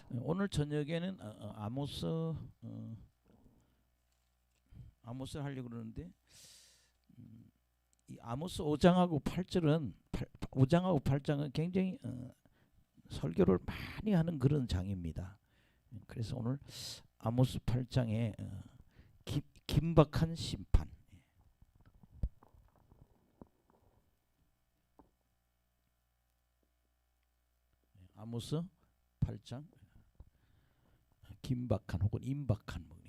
오늘 저녁에는 아모스 하려고 그러는데 이 아모스 5장하고 8절은 5장하고 8장은 굉장히 설교를 많이 하는 그런 장입니다. 그래서 오늘 아모스 8장의 긴박한 심판. 아모스 8장 긴박한 혹은 임박한 문제.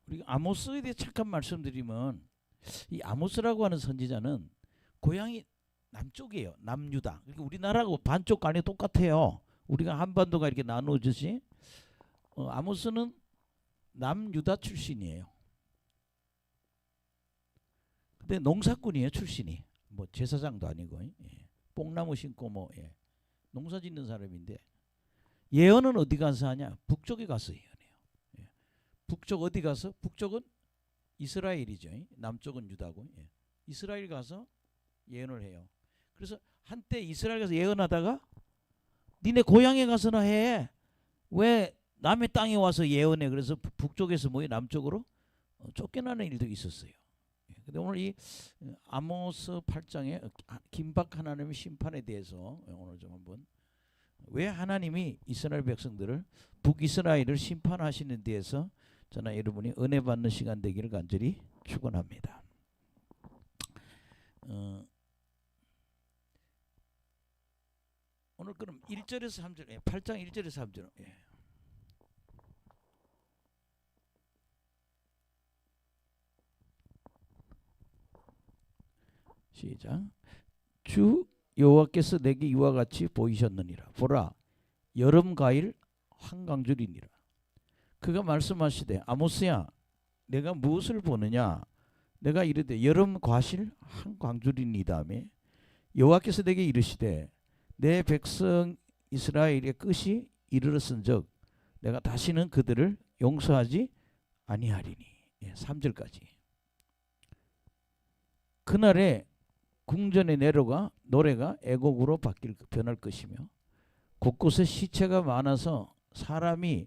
우리가 아모스에 대해 잠깐 말씀드리면 이 아모스라고 하는 선지자는 고향이 남쪽이에요. 남유다. 그러니까 우리나라하고 반쪽 간이 똑같아요. 우리가 한반도가 이렇게 나누어지지. 아모스는 남유다 출신이에요. 근데 농사꾼이에요, 출신이. 뭐 제사장도 아니고, 뽕나무 심고 농사 짓는 사람인데, 예언은 어디 가서 하냐? 북쪽에 가서 예언해요. 북쪽 어디 가서? 북쪽은 이스라엘이죠. 남쪽은 유다고. 이스라엘 가서 예언을 해요. 그래서 한때 이스라엘 가서 예언하다가 니네 고향에 가서나 해. 왜 남의 땅에 와서 예언해? 그래서 북쪽에서 남쪽으로 쫓겨나는 일도 있었어요. 근데 오늘 이 아모스 8장의 긴박 하나님의 심판에 대해서 오늘 좀 한번, 왜 하나님이 이스라엘 백성들을 북이스라엘을 심판하시는 데에서 저나 여러분이 은혜 받는 시간 되기를 간절히 축원합니다. 오늘 그럼 1절에서 3절, 8장 1절에서 3절. 시작. 주 여호와께서 내게 이와 같이 보이셨느니라. 보라, 여름 과일 한강줄이니라. 그가 말씀하시되, 아모스야, 내가 무엇을 보느냐? 내가 이르되 여름 과실 한 광줄이니다며. 여호와께서 내게 이르시되, 내 백성 이스라엘의 끝이 이르렀은즉 내가 다시는 그들을 용서하지 아니하리니. 3절까지. 그날에 궁전의 노래가 애곡으로 변할 것이며 곳곳에 시체가 많아서 사람이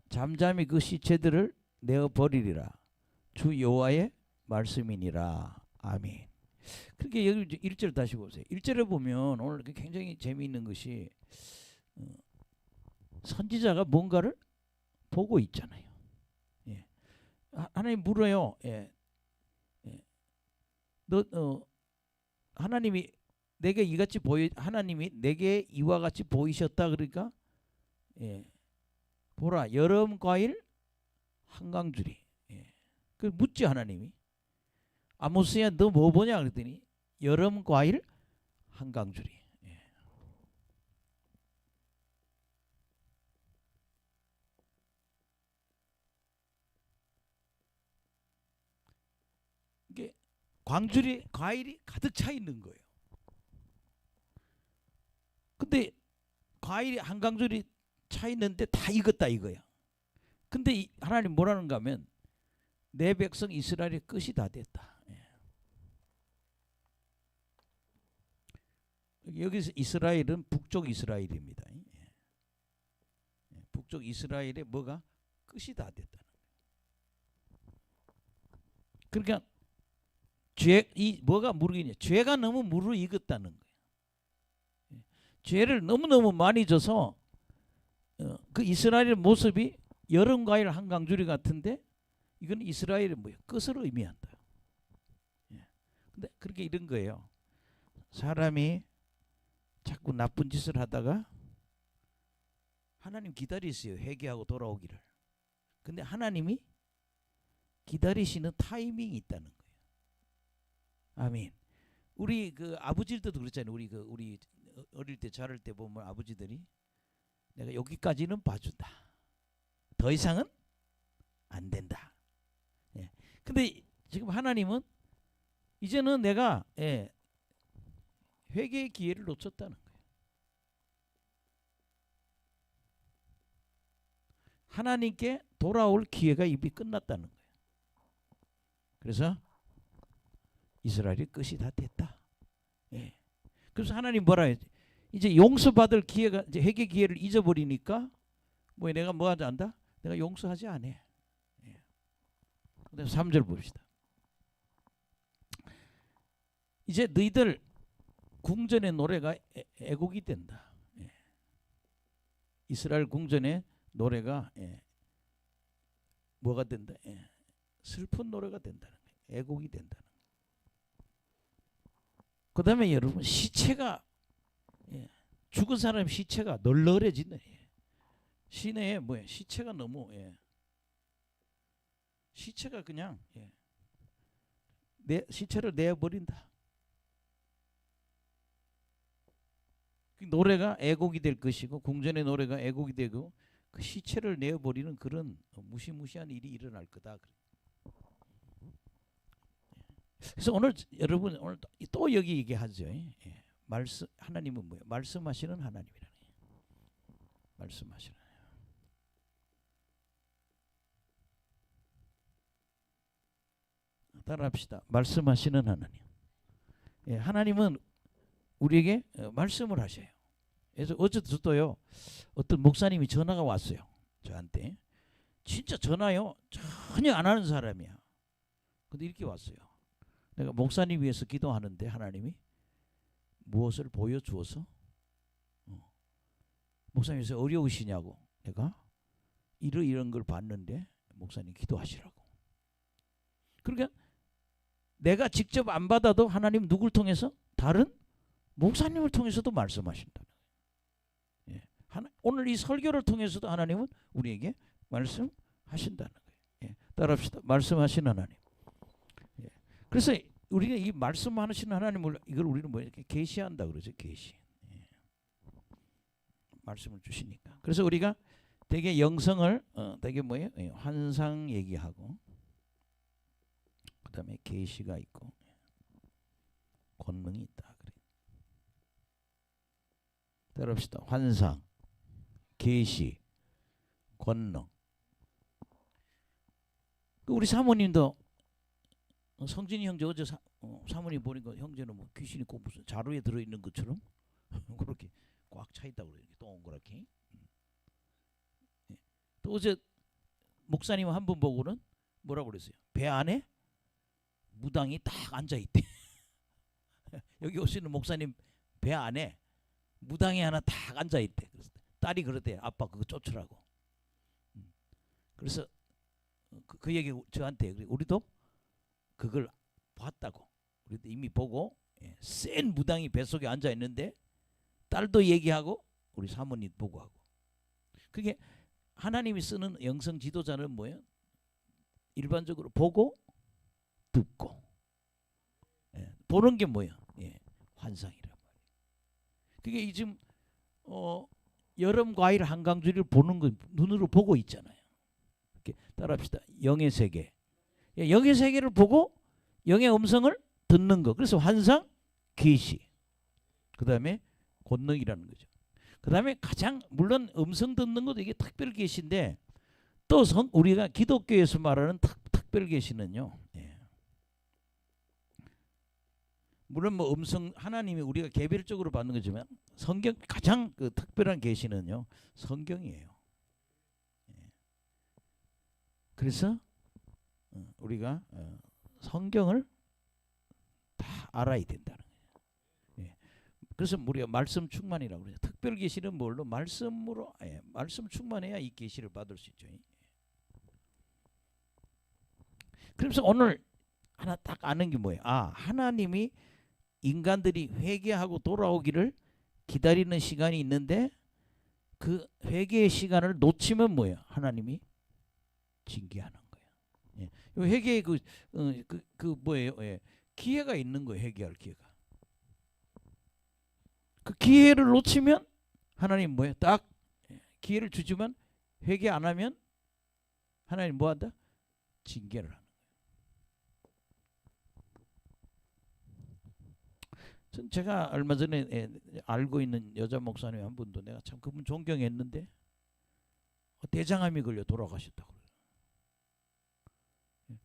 잠잠히 그 시체들을 내어 버리리라. 주 여호와의 말씀이니라. 아멘. 그렇게 여기 1절 다시 보세요. 1절에 보면 오늘 굉장히 재미있는 것이 선지자가 뭔가를 보고 있잖아요. 하나님 물어요. 하나님이 내게 이같이 하나님이 내게 이와 같이 보이셨다. 그러니까 보라, 여름 과일 한강줄이. 그 묻지 하나님이. 아모스야, 너 뭐 보냐 그랬더니 여름 과일 한강줄이. 이게 과일이 가득 차 있는 거예요. 근데 과일이 한강줄이 차 있는데 다 익었다 이거야. 근데 하나님 뭐라는가 하면 내 백성 이스라엘의 끝이 다 됐다. 여기서 이스라엘은 북쪽 이스라엘입니다. 북쪽 이스라엘의 뭐가 끝이 다 됐다는 거예요. 그러니까 뭐가 무르익냐? 죄가 너무 무르익었다는 거예요. 죄를 너무너무 많이 져서 그 이스라엘의 모습이 여름 과일 한강줄이 같은데 이건 이스라엘의 끝을 의미한다. 근데 그렇게 이런 거예요. 사람이 자꾸 나쁜 짓을 하다가 하나님 기다리세요. 회개하고 돌아오기를. 근데 하나님이 기다리시는 타이밍이 있다는 거예요. 아멘. 우리 그 아버지들도 그렇잖아요. 우리 어릴 때 자랄 때 보면 아버지들이 내가 여기까지는 봐준다. 더 이상은 안 된다. 근데 지금 하나님은 이제는 내가 회개의 기회를 놓쳤다는 거예요. 하나님께 돌아올 기회가 이미 끝났다는 거예요. 그래서 이스라엘이 끝이 다 됐다. 예. 그래서 하나님 뭐라 했지? 이제 용서받을 기회가, 이제 회개 기회를 잊어버리니까 뭐 내가 뭐 하지 않다? 내가 용서하지 않아. 예. 그다음 3절 봅시다. 이제 너희들 궁전의 노래가 애곡이 된다. 예. 이스라엘 궁전의 노래가 뭐가 된다? 슬픈 노래가 된다는 거예요. 애곡이 된다는 거예요. 그 다음에 여러분 시체가 죽은 사람 시체가 널널해진다. 시내에 뭐야? 시체가 너무 시체가 그냥 시체를 내어버린다. 그 노래가 애곡이 될 것이고 궁전의 노래가 애곡이 되고 그 시체를 내어버리는 그런 무시무시한 일이 일어날 거다. 그래서 오늘 여러분 오늘 또 여기 얘기하죠. 말씀 하나님은 뭐예요? 말씀하시는 하나님이라는 거예요. 말씀하시는 하나님. 따라합시다. 말씀하시는 하나님. 하나님은 우리에게 말씀을 하셔요. 그래서 어제도요 어떤 목사님이 전화가 왔어요. 저한테. 진짜 전화요 전혀 안 하는 사람이야. 근데 이렇게 왔어요. 내가 목사님 위해서 기도하는데 하나님이 무엇을 보여주어서 목사님께서 어려우시냐고. 내가 이런 걸 봤는데 목사님 기도하시라고. 그러니까 내가 직접 안 받아도 하나님 누굴 통해서? 다른 목사님을 통해서도 말씀하신다. 오늘 이 설교를 통해서도 하나님은 우리에게 말씀하신다는 거예요. 따라합시다. 말씀하신 하나님. 그래서 우리가 이 말씀하시는 하나님을 이걸 우리는 뭐 이렇게 계시한다 그러죠. 계시. 말씀을 주시니까. 그래서 우리가 되게 영성을 되게 뭐예요? 환상 얘기하고 그다음에 계시가 있고 권능이 있다 그래. 따라합시다. 환상, 계시, 권능. 우리 사모님도 성진이 형제 어제 사모님 보니까 형제는 뭐 귀신이 꼭 무슨 자루에 들어있는 것처럼 그렇게 꽉 차 있다고 그래요. 동그랗게. 또 어제 목사님 한 분 보고는 뭐라고 그랬어요? 배 안에 무당이 딱 앉아 있대. 여기 오시는 목사님 배 안에 무당이 하나 딱 앉아 있대. 그래서 딸이 그러대. 아빠 그거 쫓으라고. 그래서 그 얘기 저한테 우리도 그걸 봤다고. 우리도 이미 보고 센 무당이 뱃속에 앉아 있는데 딸도 얘기하고 우리 사모님 보고 하고. 그게 하나님이 쓰는 영성 지도자는 뭐예요? 일반적으로 보고 듣고. 보는 게 뭐예요? 환상이란 말이에요. 그게 지금 여름 과일 한강줄을 보는 거 눈으로 보고 있잖아요. 이렇게 따라합시다. 영의 세계. 영의 세계를 보고 영의 음성을 듣는 거. 그래서 환상, 계시. 그다음에 권능이라는 거죠. 그다음에 가장 물론 음성 듣는 것도 이게 특별 계시인데 또 우리가 기독교에서 말하는 특별 계시는요. 물론 뭐 음성 하나님이 우리가 개별적으로 받는 거지만 성경 가장 그 특별한 계시는요 성경이에요. 그래서 우리가 성경을 다 알아야 된다는 거예요. 그래서 우리가 말씀 충만이라고 그러죠. 특별 계시는 뭘로? 말씀으로 말씀 충만해야 이 계시를 받을 수 있죠. 그래서 오늘 하나 딱 아는 게 뭐예요? 하나님이 인간들이 회개하고 돌아오기를 기다리는 시간이 있는데 그 회개의 시간을 놓치면 뭐예요? 하나님이 징계하는 거예요. 회개의 그 뭐예요? 기회가 있는 거예요. 회개할 기회가. 그 기회를 놓치면 하나님 뭐예요? 딱 기회를 주지만 회개 안 하면 하나님 뭐 한다? 징계를 하는 거예요. 제가 얼마 전에 알고 있는 여자 목사님 한 분도 내가 참 그분 존경했는데 대장암이 걸려 돌아가셨다고.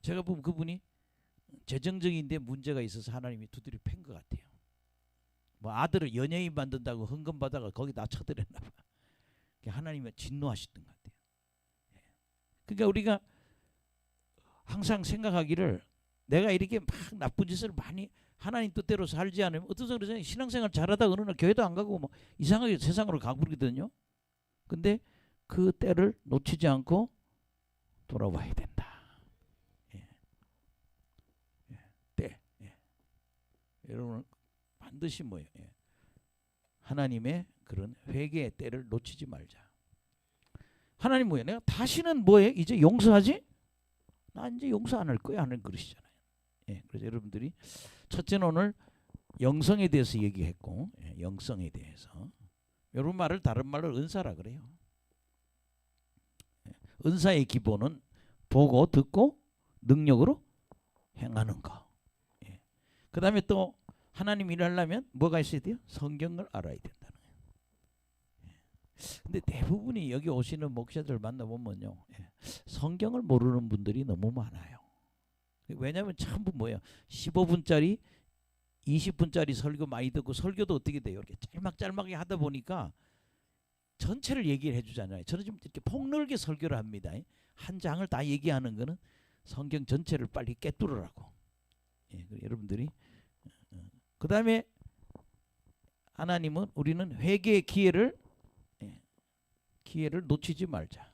제가 보면 그분이 재정적인데 문제가 있어서 하나님이 두드려 팬 것 같아요. 뭐 아들을 연예인 만든다고 헌금 받아가 거기다 쳐들였나 봐. 하나님이 진노하셨던 것 같아요. 그러니까 우리가 항상 생각하기를 내가 이렇게 막 나쁜 짓을 많이 하나님 뜻대로 살지 않으면 어떤 사람은 신앙생활 잘하다 어느 날 교회도 안 가고 뭐 이상하게 세상으로 가버리거든요. 근데 그 때를 놓치지 않고 돌아와야 된다. 예. 예. 때. 예. 여러분 반드시 뭐예요? 예. 하나님의 그런 회개의 때를 놓치지 말자. 하나님 뭐예요? 내가 다시는 뭐예요? 이제 용서하지? 나 이제 용서 안 할 거야 하는 그러시잖아요. 예. 그래서 여러분들이 첫째는 오늘 영성에 대해서 얘기했고, 예. 영성에 대해서 여러분 말을 다른 말로 은사라 그래요. 예. 은사의 기본은 보고 듣고 능력으로 행하는 거. 예. 그 다음에 또 하나님 일하려면 뭐가 있어야 돼요? 성경을 알아야 된다는 거예요. 예. 근데 대부분이 여기 오시는 목사들 만나보면요, 예. 성경을 모르는 분들이 너무 많아요. 왜냐하면 전부 뭐예요? 15분짜리 20분짜리 설교 많이 듣고 설교도 어떻게 돼요? 이렇게 짤막짤막하게 하다 보니까 전체를 얘기를 해주잖아요. 저는 좀 이렇게 폭넓게 설교를 합니다. 한 장을 다 얘기하는 거는 성경 전체를 빨리 깨뚫으라고. 예, 여러분들이 그 다음에 하나님은 우리는 회개의 기회를 놓치지 말자.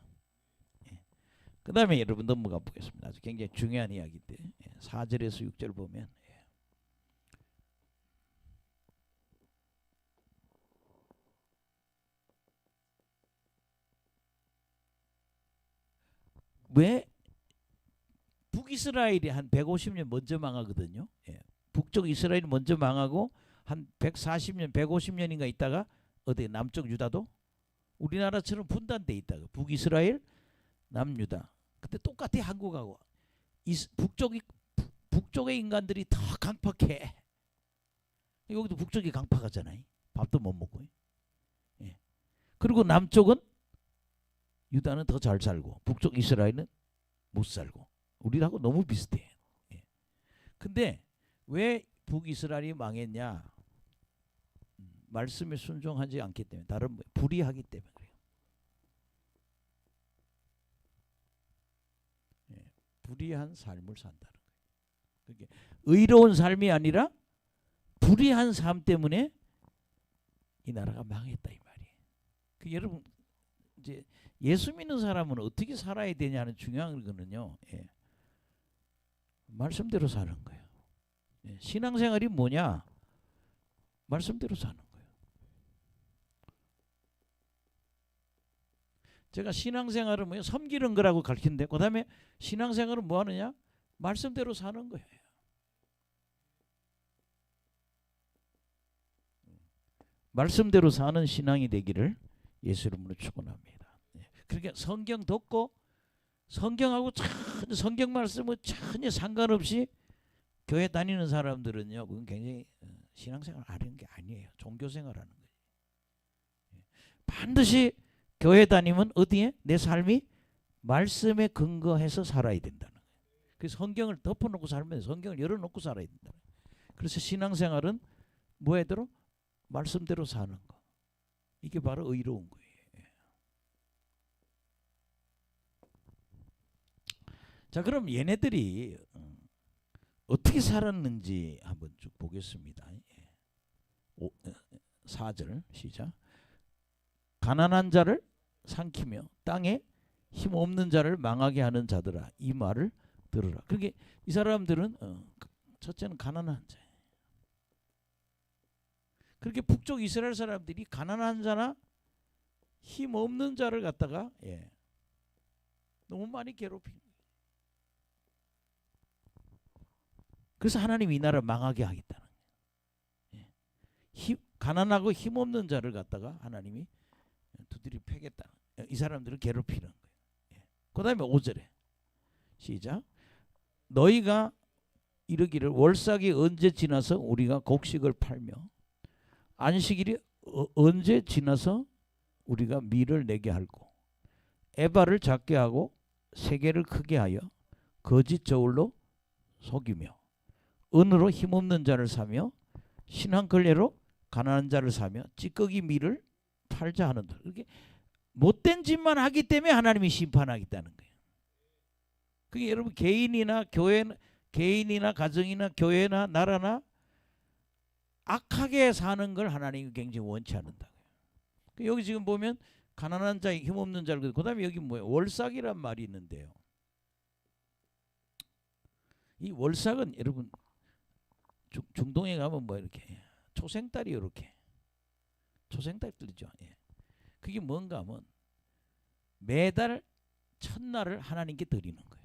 그 다음에 여러분 넘어가 보겠습니다. 아주 굉장히 중요한 이야기인데 4절에서 6절 보면 왜 북이스라엘이 한 150년 먼저 망하거든요. 예. 북쪽 이스라엘이 먼저 망하고 한 140년, 150년인가 있다가 어디 남쪽 유다도 우리나라처럼 분단돼 있다가 북이스라엘, 남유다. 그때 똑같아 한국하고. 북쪽의 인간들이 더 강팍해. 여기도 북쪽이 강팍하잖아요. 밥도 못 먹고. 예. 그리고 남쪽은 유다는 더 잘 살고 북쪽 이스라엘은 못 살고 우리하고 너무 비슷해. 예. 근데 왜 북이스라엘이 망했냐? 말씀에 순종하지 않기 때문에, 다른 불의하기 때문에 그래요. 예. 불의한 삶을 산다는 거예요. 그러니까 의로운 삶이 아니라 불의한 삶 때문에 이 나라가 망했다 이 말이에요. 여러분 이제 예수 믿는 사람은 어떻게 살아야 되냐는 중요한 거는요. 예. 말씀대로 사는 거예요. 예. 신앙생활이 뭐냐? 말씀대로 사는 거예요. 제가 신앙생활은 뭐예요? 섬기는 거라고 가르치는데 그 다음에 신앙생활은 뭐 하느냐? 말씀대로 사는 거예요. 말씀대로 사는 신앙이 되기를 예수 이름으로 축원합니다. 그러니까 성경 듣고 성경하고 전혀 성경 말씀은 전혀 상관없이 교회 다니는 사람들은요, 그건 굉장히 신앙생활 하는 게 아니에요. 종교생활하는 거예요. 반드시 교회 다니면 어디에 내 삶이 말씀에 근거해서 살아야 된다는 거예요. 그래서 성경을 덮어놓고 살면 성경을 열어놓고 살아야 된다는 거예요. 그래서 신앙생활은 뭐에대로 말씀대로 사는 거. 이게 바로 의로운 거예요. 자, 그럼 얘네들이 어떻게 살았는지 한번 쭉 보겠습니다. 4절 시작. 가난한 자를 삼키며 땅에 힘없는 자를 망하게 하는 자들아, 이 말을 들으라. 그러니까 이 사람들은 첫째는 가난한 자예요. 그렇게 북쪽 이스라엘 사람들이 가난한 자나 힘없는 자를 갖다가 너무 많이 괴롭힌 거예요. 그래서 하나님이 이 나라 망하게 하겠다는 거예요. 가난하고 힘없는 자를 갖다가 하나님이 두드려 패겠다. 이 사람들을 괴롭히는 거예요. 그 다음에 5절에 시작. 너희가 이러기를 월삭이 언제 지나서 우리가 곡식을 팔며 안식일이 언제 지나서 우리가 밀을 내게 할고 에바를 작게 하고 세계를 크게 하여 거짓 저울로 속이며 은으로 힘없는 자를 사며 신한 걸레로 가난한 자를 사며 찌꺼기 밀을 팔자 하는다. 이렇게 못된 짓만 하기 때문에 하나님이 심판하겠다는 거예요. 그게 여러분 개인이나 교회, 개인이나 가정이나 교회나 나라나 악하게 사는 걸 하나님이 굉장히 원치 않는다고요. 여기 지금 보면 가난한 자, 힘없는 자를, 그다음에 여기 뭐예요? 월삭이란 말이 있는데요. 이 월삭은 여러분 중동에 가면 뭐 이렇게 초생딸이 이렇게 초생딸 들리죠. 예. 그게 뭔가 하면 매달 첫날을 하나님께 드리는 거예요.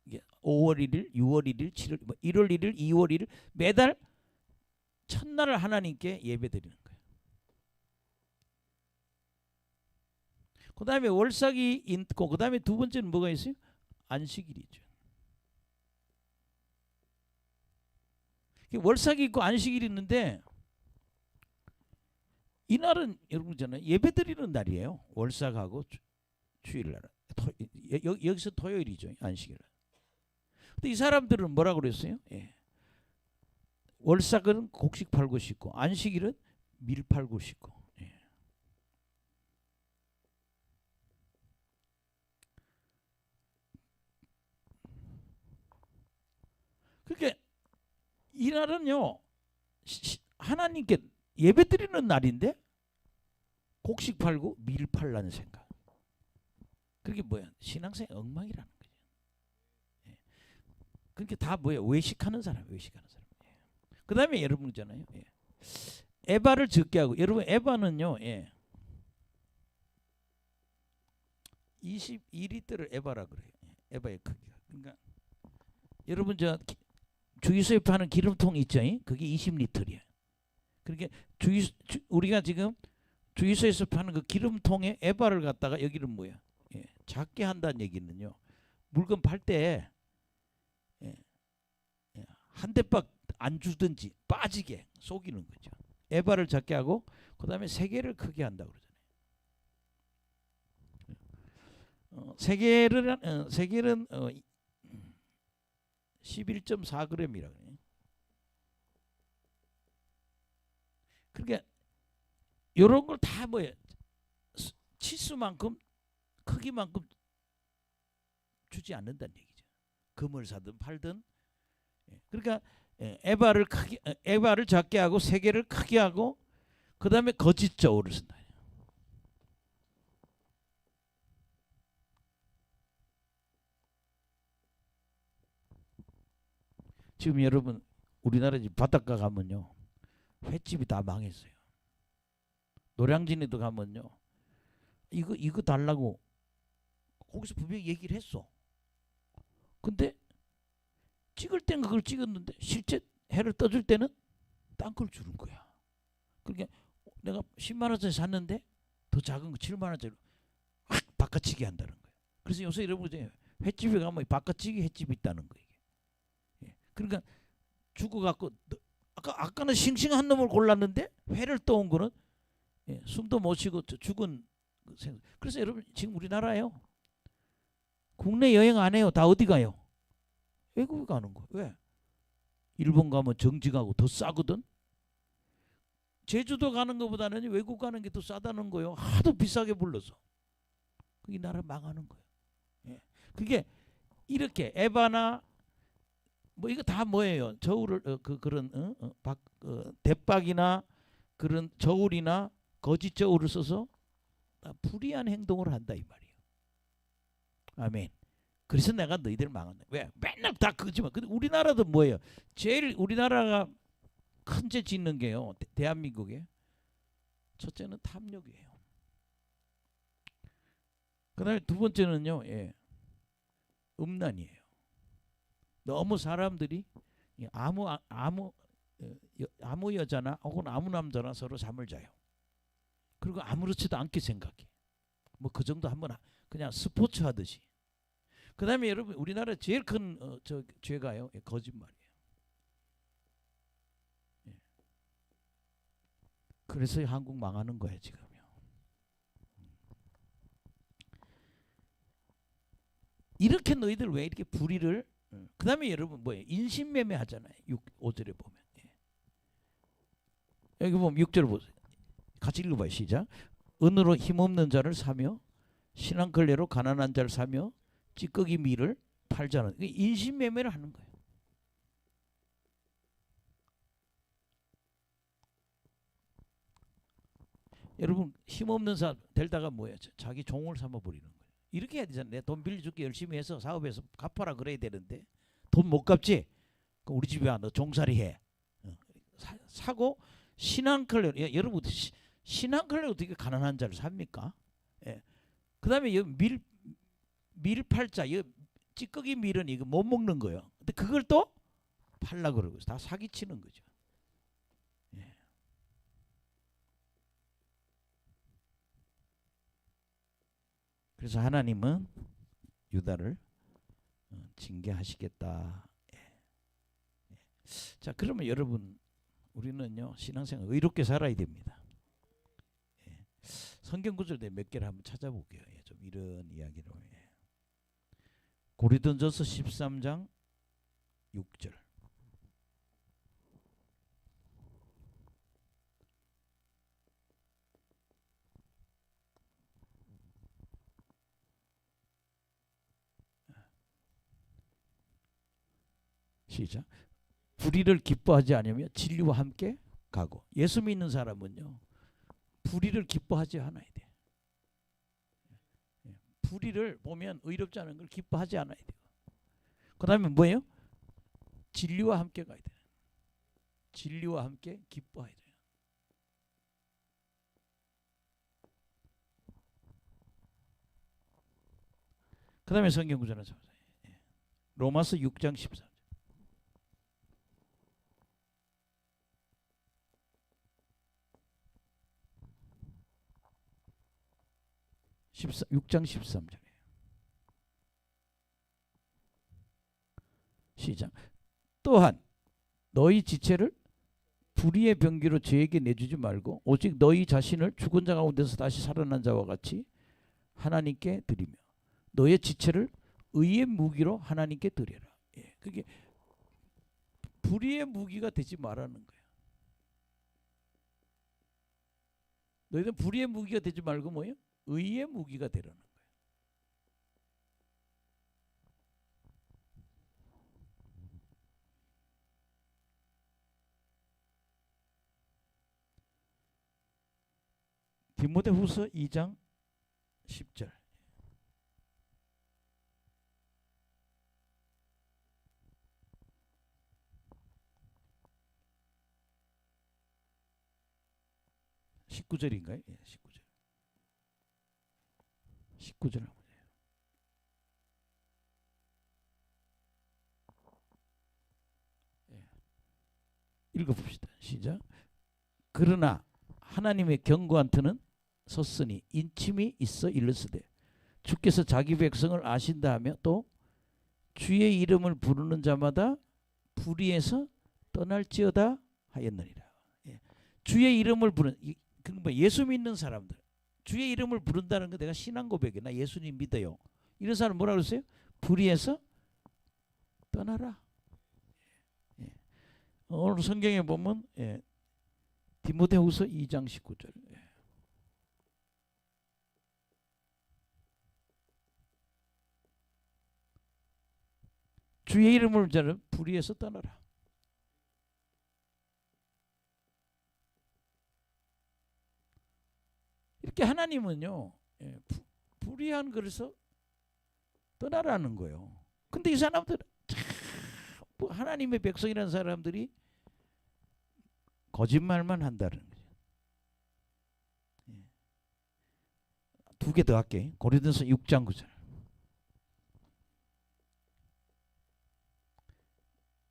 이게 5월 1일, 6월 1일, 7월, 1월 1일, 2월 1일 매달 첫날을 하나님께 예배 드리는 거예요. 그 다음에 월삭이 있고 그 다음에 두 번째는 뭐가 있어요? 안식일이죠. 월삭이 있고 안식일이 있는데 이날은 여러분 있잖아요. 예배 드리는 날이에요. 월삭하고 주일날. 여기서 토요일이죠. 안식일. 근데 이 사람들은 뭐라고 그랬어요? 예. 월삭은 곡식 팔고 싶고 안식일은 밀 팔고 싶고. 예. 그러니까 이날은요 하나님께 예배 드리는 날인데 곡식 팔고 밀 팔라는 생각. 그게 뭐야? 신앙생활 엉망이라는 거죠. 예. 그러니까 다 뭐야? 외식하는 사람, 외식하는 사람. 예. 그 다음에 여러분 있잖아요. 예. 에바를 적게 하고, 여러분 에바는요, 예. 22리터를 에바라 그래요. 예. 에바의 크기가. 그러니까 여러분 저 주유소에 파는 기름통 있죠? 그게 20리터예요. 그러니까 우리가 지금 주유소에서 파는 그 기름통에 에바를 갖다가 여기는 뭐야? 예, 작게 한다는 얘기는요. 물건 팔 때 한 대박 안 주든지 빠지게 속이는 거죠. 에바를 작게 하고 그 다음에 세계를 크게 한다고 그러잖아요. 세계는 11.4g이라고 그래요. 그러니까 이런 걸 다 뭐예요? 치수만큼 크기만큼 주지 않는다는 얘기죠. 금을 사든 팔든. 그러니까 에바를 작게 하고 세계를 크게 하고 그 다음에 거짓 저울을 쓴다. 지금 여러분 우리나라 집 바닷가 가면요 횟집이 다 망했어요. 노량진에도 가면요 이거 달라고 거기서 분명히 얘기를 했어. 근데 찍을 땐 그걸 찍었는데 실제 해를 떠줄 때는 딴 걸 주는 거야. 그러니까 내가 10만 원짜리 샀는데 더 작은 거 7만 원짜리 확 바꿔치기 한다는 거예요. 그래서 요새 여러분 횟집에 가면 바꿔치기 횟집이 있다는 거예요. 예. 그러니까 죽어갖고 아까는 싱싱한 놈을 골랐는데 회를 떠온 거는 숨도 못 쉬고 죽은 생선. 그래서 여러분 지금 우리나라요 국내 여행 안 해요. 다 어디 가요? 외국에 가는 거예요. 왜? 일본 가면 정직하고 더 싸거든. 제주도 가는 것보다는 외국 가는 게 더 싸다는 거예요. 하도 비싸게 불러서. 이 나라 망하는 거예요. 예. 그게 이렇게 에바나 뭐 이거 다 뭐예요? 저울을 그런 대박이나 그런 저울이나 거짓 저울을 써서 불의한 행동을 한다 이 말이에요. 아멘. 그래서 내가 너희들 망한다. 왜? 맨날 다 그거지만. 근데 우리나라도 뭐예요? 제일 우리나라가 큰 죄 짓는 게요. 대한민국에 첫째는 탐욕이에요. 그다음에 두 번째는요. 예. 음란이에요. 너무 사람들이 아무 여자나 혹은 아무 남자나 서로 잠을 자요. 그리고 아무렇지도 않게 생각해. 뭐 그 정도 한번 그냥 스포츠 하듯이. 그다음에 여러분 우리나라 제일 큰 저 죄가요 거짓말이에요. 예. 그래서 한국 망하는 거예요 지금요. 이렇게 너희들 왜 이렇게 불의를 그다음에 여러분 뭐예요? 인신매매 하잖아요. 5절에 보면. 예. 여기 보면 6절 보세요. 같이 읽어봐요. 시작. 은으로 힘없는 자를 사며 신앙걸레로 가난한 자를 사며 찌꺼기 밀을 팔자는 인신매매를 하는 거예요. 여러분 힘없는 사람 될다가 뭐야? 자기 종을 삼아버리는 거예요. 이렇게 해야 되잖아요. 내 돈 빌려줄게 열심히 해서 사업해서 갚아라 그래야 되는데 돈 못 갚지? 그럼 우리 집에 와 너 종살이 해. 사고 신앙걸레 여러분 신앙걸레 어떻게 가난한 자를 삽니까? 예. 그다음에 밀팔자 찌꺼기 밀은 이거 못 먹는 거예요. 근데 그걸 또 팔라 그러고 다 사기치는 거죠. 예. 그래서 하나님은 유다를 징계하시겠다. 예. 예. 자, 그러면 여러분 우리는요 신앙생활 의롭게 살아야 됩니다. 예. 성경 구절 몇 개를 한번 찾아볼게요. 예. 좀 이런 이야기로. 예. 고린도전서 13장 6절. 시작. 불의를 기뻐하지 않으며 진리와 함께 가고. 예수 믿는 사람은요 불의를 기뻐하지 않아야 돼. 불의를 보면 의롭지 않은 걸 기뻐하지 않아야 돼요. 그 다음에 뭐예요? 진리와 함께 가야 돼요. 진리와 함께 기뻐해야 돼요. 그 다음에 성경 구절을 찾아보세요. 로마서 6장 14절. 6장 13절이에요. 시작. 또한 너희 지체를 불의의 병기로 죄에게 내주지 말고 오직 너희 자신을 죽은 자 가운데서 다시 살아난 자와 같이 하나님께 드리며 너의 지체를 의의 무기로 하나님께 드려라. 예, 그게 불의의 무기가 되지 말라는 거예요. 너희들 불의의 무기가 되지 말고 뭐예요? 의의 무기가 되라는 거예요. 디모데후서 2장 10절. (19절인가요) 예, 19절. 19절 예. 읽어봅시다. 시작. 그러나 하나님의 경고한 터는 섰으니 인침이 있어 일렀으되 주께서 자기 백성을 아신다 하며 또 주의 이름을 부르는 자마다 불의에서 떠날지어다 하였느니라. 예. 주의 이름을 부르는 그러니까 예수 믿는 사람들 주의 이름을 부른다는 거 내가 신앙 고백이야. 나 예수님 믿어요. 이런 사람 뭐라 그랬어요? 불의에서 떠나라. 예. 오늘 성경에 보면 예. 디모데후서 2장 19절. 예. 주의 이름을 자는 불의에서 떠나라. 이렇게 하나님은요 예, 불의한 것에서 떠나라는 거예요. 근데 이 사람들 하나님의 백성이라는 사람들이 거짓말만 한다는 거죠. 예. 두 개 더 할게. 고린도서 6장 9절.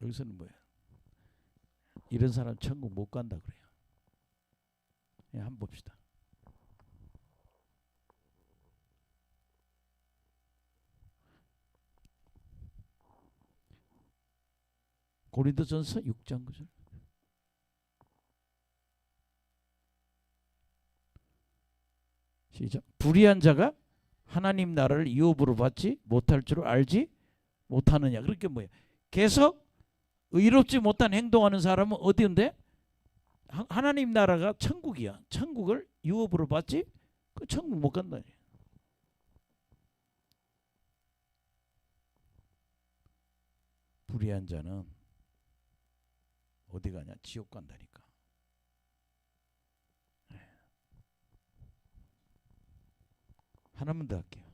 여기서는 뭐야? 이런 사람 천국 못 간다 그래요. 예, 한번 봅시다. 고린도전서 6장 9절. 시작. 불의한 자가 하나님 나라를 유업으로 받지 못할 줄 알지 못하느냐. 그렇게 뭐예요? 계속 의롭지 못한 행동하는 사람은 어디인데? 하나님 나라가 천국이야. 천국을 유업으로 받지? 그 천국 못 간다. 불의한 자는 어디 가냐? 지옥 간다니까. 하나만 더 할게요.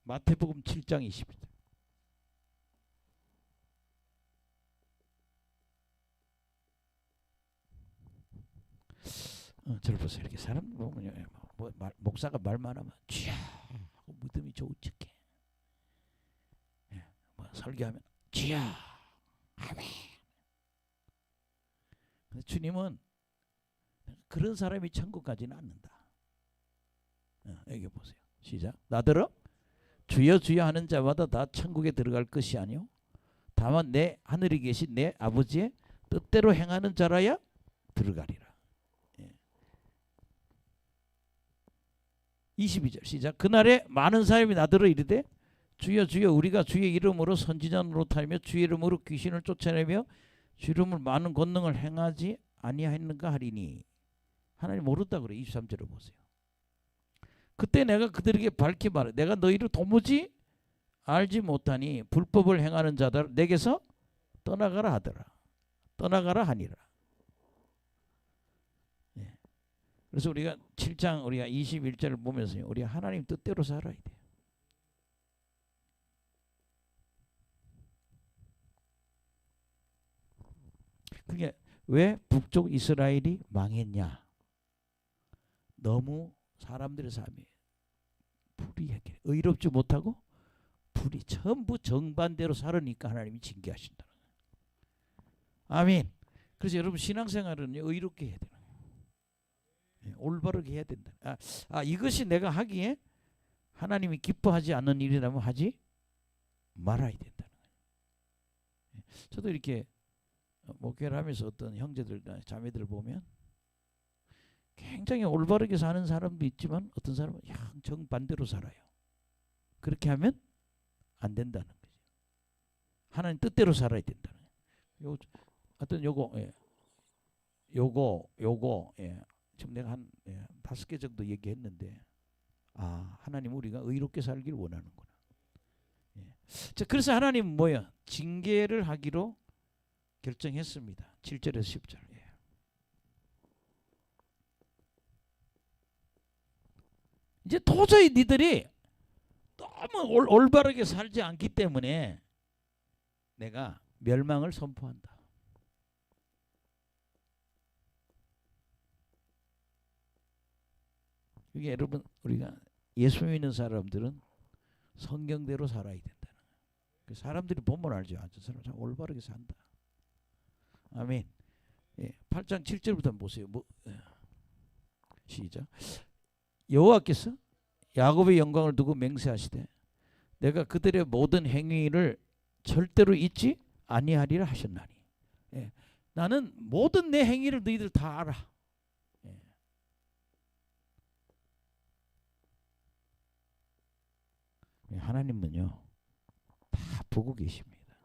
마태복음 7장 20절. 저를 보세요. 이렇게 사람 보면 목사가 말만 하면 쥐야 하고 믿음이 좋은 척해. 설교하면 쥐야 아멘. 주님은 그런 사람이 천국 가지는 않는다. 여기 보세요. 시작. 나더러 주여 주여 하는 자마다 다 천국에 들어갈 것이 아니요 다만 내 하늘에 계신 내 아버지의 뜻대로 행하는 자라야 들어가리라. 22절 시작. 그날에 많은 사람이 나더러 이르되 주여 주여 우리가 주의 이름으로 선지자 노릇하며 주의 이름으로 귀신을 쫓아내며 주의 이름으로 많은 권능을 행하지 아니하였는가 하리니. 하나님 모른다 그래. 23절을 보세요. 그때 내가 그들에게 밝히 말해 내가 너희를 도무지 알지 못하니 불법을 행하는 자들 내게서 떠나가라 하더라. 떠나가라 하니라. 그래서 우리가 7장 우리가 21절을 보면서 우리가 하나님 뜻대로 살아야 돼요. 그게 왜 북쪽 이스라엘이 망했냐? 너무 사람들의 삶이 불의하게 의롭지 못하고 불의 전부 정반대로 살으니까 하나님이 징계하신다. 아멘. 그래서 여러분 신앙생활은 의롭게 해야 되는 거예요. 올바르게 해야 된다. 이것이 내가 하기에 하나님이 기뻐하지 않는 일이라면 하지 말아야 된다는 거예요. 저도 이렇게 목회를 하면서 어떤 형제들 자매들을 보면 굉장히 올바르게 사는 사람도 있지만 어떤 사람은 정반대로 살아요. 그렇게 하면 안 된다는 거죠. 하나님 뜻대로 살아야 된다는 거예요. 어떤 요거 지금 내가 한 5개 정도 얘기했는데 하나님 우리가 의롭게 살기를 원하는구나. 자, 그래서 하나님은 뭐야? 징계를 하기로 결정했습니다. 7절에서 10절. 이제 도저히 니들이 너무 올바르게 살지 않기 때문에 내가 멸망을 선포한다. 이게 여러분 우리가 예수 믿는 사람들은 성경대로 살아야 된다는 거예요. 사람들이 보면 알죠. 저 사람 참 올바르게 산다. 아멘. 8장 7절부터 한번 보세요. 시작. 여호와께서 야곱의 영광을 두고 맹세하시되 내가 그들의 모든 행위를 절대로 잊지 아니하리라 하셨나니. 나는 모든 내 행위를 너희들 다 알아. 하나님은요 다 보고 계십니다.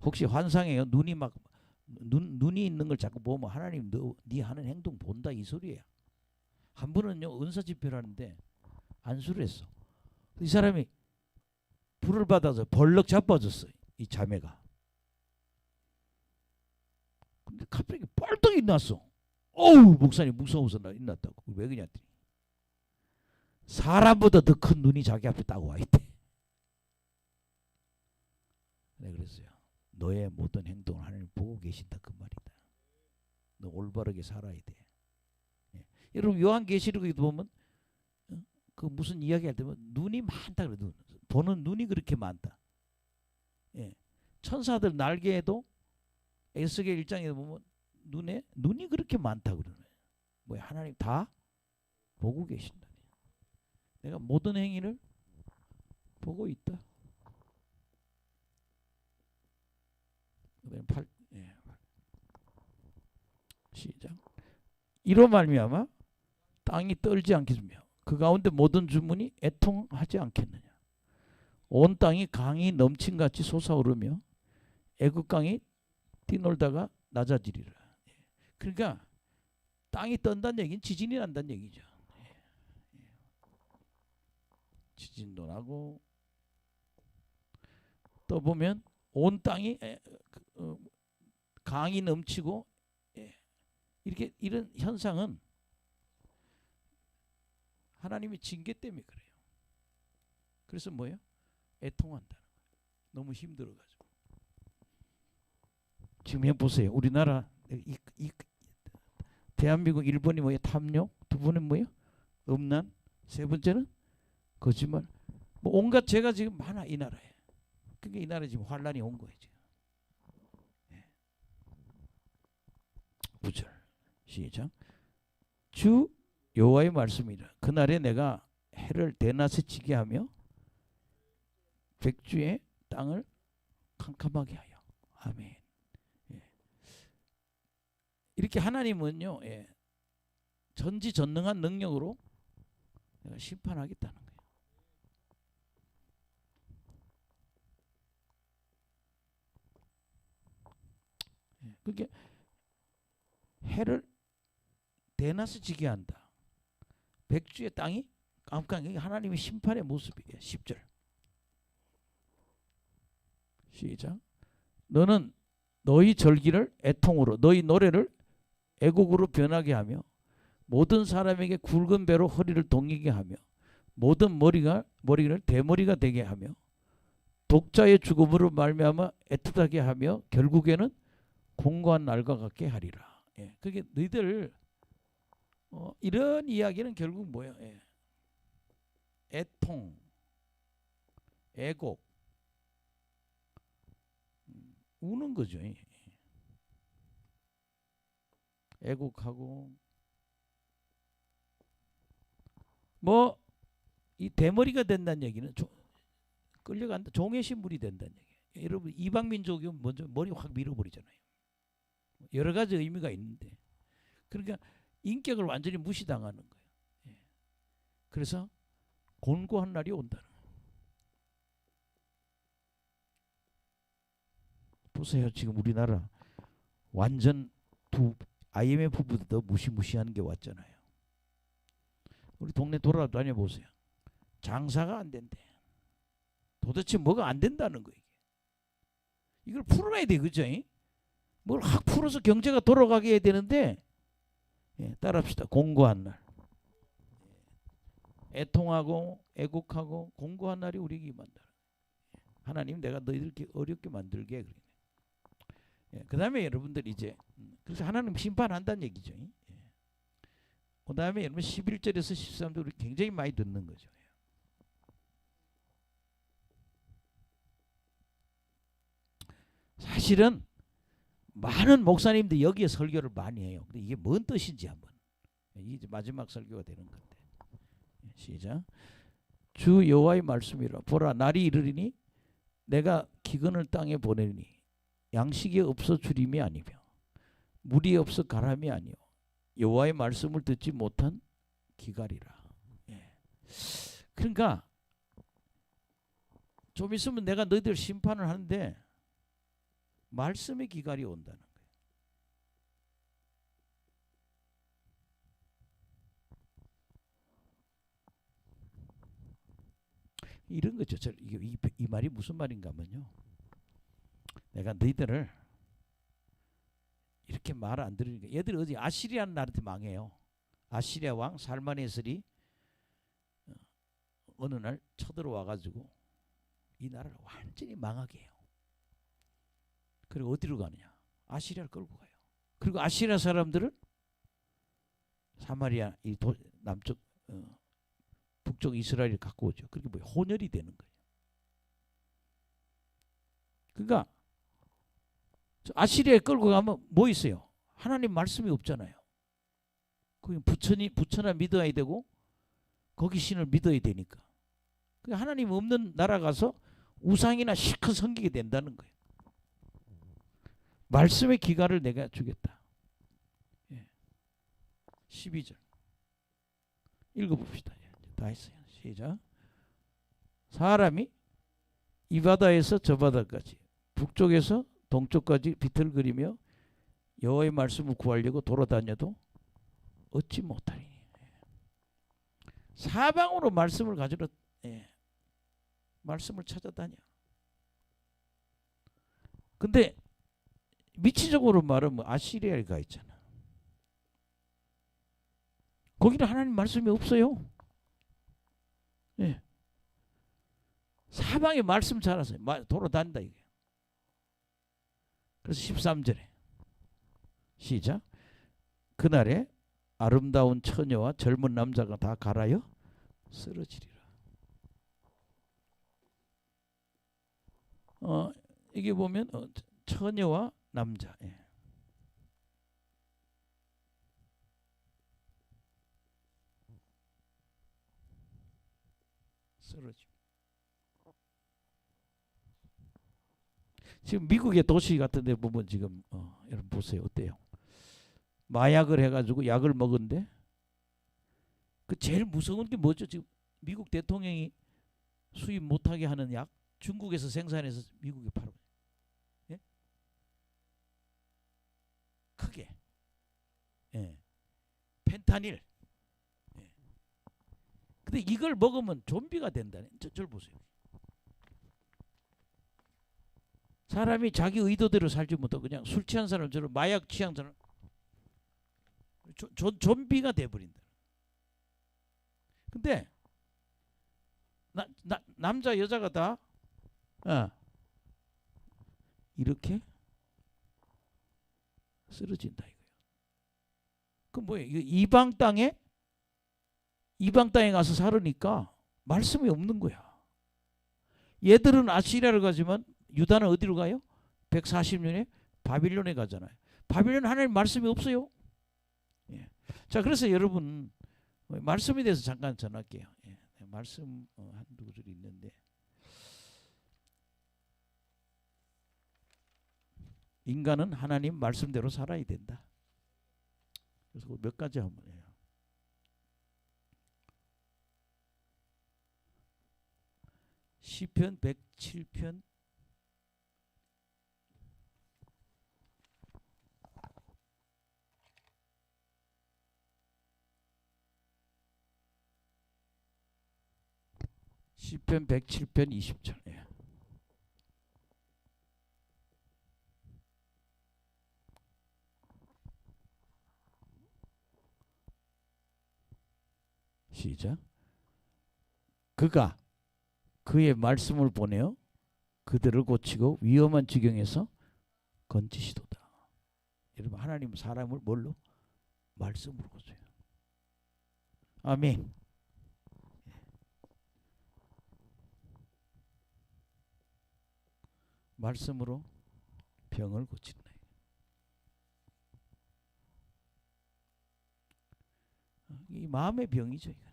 혹시 환상해요? 눈이 있는 걸 자꾸 보면 하나님 네 하는 행동 본다 이 소리예요. 한 분은요 은사 집회를 하는데 안수를 했어. 이 사람이 불을 받아서 벌럭 자빠졌어요. 이 자매가. 근데 갑자기 뻘떡 일어났어. 어우 목사님 무서워서 나 일어났다고. 왜 그러냐 했더니 사람보다 더 큰 눈이 자기 앞에 딱 와 있대. 내가 그랬어요. 너의 모든 행동을 하나님 보고 계신다 그 말이다. 너 올바르게 살아야 돼. 여러분 요한계시록에도 보면 그 무슨 이야기할 때면 눈이 많다 그래. 보는 눈이 그렇게 많다. 천사들 날개에도 에스겔 1장에 보면 눈이 그렇게 많다 그러네. 뭐야 하나님 다 보고 계신다. 내가 모든 행위를 보고 있다. 예. 시작. 이로 말미암아 땅이 떨지 않겠으며 그 가운데 모든 주문이 애통하지 않겠느냐. 온 땅이 강이 넘친같이 솟아오르며 애국 강이 뛰놀다가 낮아지리라. 그러니까 땅이 떤다는 얘기는 지진이 난다는 얘기죠. 지진도 나고 또 보면 온 땅이 강이 넘치고 이렇게 이런 현상은 하나님의 징계 때문에 그래요. 그래서 뭐예요? 애통한다는 거예요. 너무 힘들어가지고. 지금 보세요. 우리나라 대한민국 1번이 뭐예요? 탐욕. 2번은 뭐예요? 음란. 3번째는 거짓말. 뭐 온갖 죄가 지금 많아 이 나라에. 그러니까 이 나라에 지금 환란이 온 거예요. 지금. 9절 시작. 주 여호와의 말씀이라. 그날에 내가 해를 대낮에 지게 하며 백주의 땅을 캄캄하게 하여. 아멘. 이렇게 하나님은요, 전지전능한 능력으로 내가 심판하겠다는 거예요. 그게 해를 대낮에 지게 한다. 백주의 땅이 깜깜하게. 하나님의 심판의 모습이에요. 10절 시작. 너는 너희 절기를 애통으로 너희 노래를 애곡으로 변하게 하며 모든 사람에게 굵은 배로 허리를 동이게 하며 모든 머리를 대머리가 되게 하며 독자의 죽음으로 말미암아 애틋하게 하며 결국에는 공고한 날과 같게 하리라. 그게 너희들 이런 이야기는 결국 뭐예요? 애통, 애곡, 우는 거죠. 애곡하고 뭐 이 대머리가 된다는 얘기는 끌려간다. 종의 신분이 된다는 얘기예요. 여러분 이방 민족이면 먼저 머리 확 밀어버리잖아요. 여러 가지 의미가 있는데 그러니까 인격을 완전히 무시당하는 거예요. 그래서 곤고한 날이 온다는 거예요. 보세요. 지금 우리나라 완전 IMF보다 무시무시한 게 왔잖아요. 우리 동네 돌아다녀 보세요. 장사가 안 된대. 도대체 뭐가 안 된다는 거예요. 이걸 풀어놔야 돼, 그죠? 뭘 확 풀어서 경제가 돌아가게 해야 되는데, 따라합시다. 공고한 날. 애통하고 애곡하고 공고한 날이 우리에게 임한다. 하나님, 내가 너희들 어렵게 만들게 그러네. 그 다음에 여러분들 이제 그래서 하나님 심판한다는 얘기죠. 그 다음에 여러분 11절에서 13절 우리 굉장히 많이 듣는 거죠. 사실은 많은 목사님들이 여기에 설교를 많이 해요. 근데 이게 뭔 뜻인지 한번. 이게 마지막 설교가 되는 건데. 시작. 주 여호와의 말씀이라. 보라, 날이 이르리니 내가 기근을 땅에 보내니 양식이 없어 주림이 아니며 물이 없어 가람이 아니요 여호와의 말씀을 듣지 못한 기갈이라. 그러니까 좀 있으면 내가 너희들 심판을 하는데 말씀의 기갈이 온다는 거예요. 이런 거죠. 이 말이 무슨 말인가 하면요. 내가 너희들을 이렇게 말 안 들으니까 얘들이 어디 아시리아는 나한테 망해요. 아시리아 왕 살만에슬이 어느 날 쳐들어와 가지고 이 나라를 완전히 망하게 해요. 그리고 어디로 가느냐? 아시리아를 끌고 가요. 그리고 아시리아 사람들을 사마리아 이 남쪽 북쪽 이스라엘을 갖고 오죠. 그게 뭐 혼혈이 되는 거예요. 그러니까 아시리아에 끌고 가면 뭐 있어요? 하나님 말씀이 없잖아요. 거기 부처나 믿어야 되고 거기 신을 믿어야 되니까. 하나님 없는 나라 가서 우상이나 실컷 섬기게 된다는 거예요. 말씀의 기가를 내가 주겠다. 예. 12절 읽어봅시다. 다 했어요. 시작. 사람이 이 바다에서 저 바다까지 북쪽에서 동쪽까지 비틀거리며 여호와의 말씀을 구하려고 돌아다녀도 얻지 못하리니. 사방으로 말씀을 가지러 말씀을 찾아다녀. 근데 미치적으로 말하면 아시리아에 가 있잖아. 거기는 하나님 말씀이 없어요. 예. 사방에 말씀 찾아서 돌아다닌다 이게. 그래서 13절에 시작. 그날에 아름다운 처녀와 젊은 남자가 다 갈아여 쓰러지리라. 이게 보면 처녀와 남자. 예. 쓰러지. 지금 미국의 도시 같은 데 보면 지금 여러분 보세요. 어때요? 마약을 해가지고 약을 먹은데 그 제일 무서운 게 뭐죠? 지금 미국 대통령이 수입 못하게 하는 약 중국에서 생산해서 미국에 팔고. 예? 크게. 예. 펜타닐. 예. 근데 이걸 먹으면 좀비가 된다네. 절 보세요. 사람이 자기 의도대로 살지 못하고 그냥 술 취한 사람처럼 마약 취한 사람 좀비가 돼버린다. 근데 남자 여자가 다 이렇게 쓰러진다 이거예요. 그 뭐예요? 이방 땅에 가서 살으니까 말씀이 없는 거야. 얘들은 아시리아를 가지만 유다는 어디로 가요? 140년에 바빌론에 가잖아요. 바빌론 하나님 말씀이 없어요. 예. 자, 그래서 여러분 말씀에 대해서 잠깐 전할게요. 예. 말씀 한두 구절이 있는데 인간은 하나님 말씀대로 살아야 된다. 그래서 몇 가지 한번 해요. 시편 107편 107편 20절. 예. 시작. 그가 그의 말씀을 보내어 그들을 고치고 위험한 지경에서 건지시도다. 여러분 하나님 사람을 뭘로? 말씀으로 고쳐요. 아멘. 말씀으로 병을 고친다. 이 마음의 병이죠. 이거.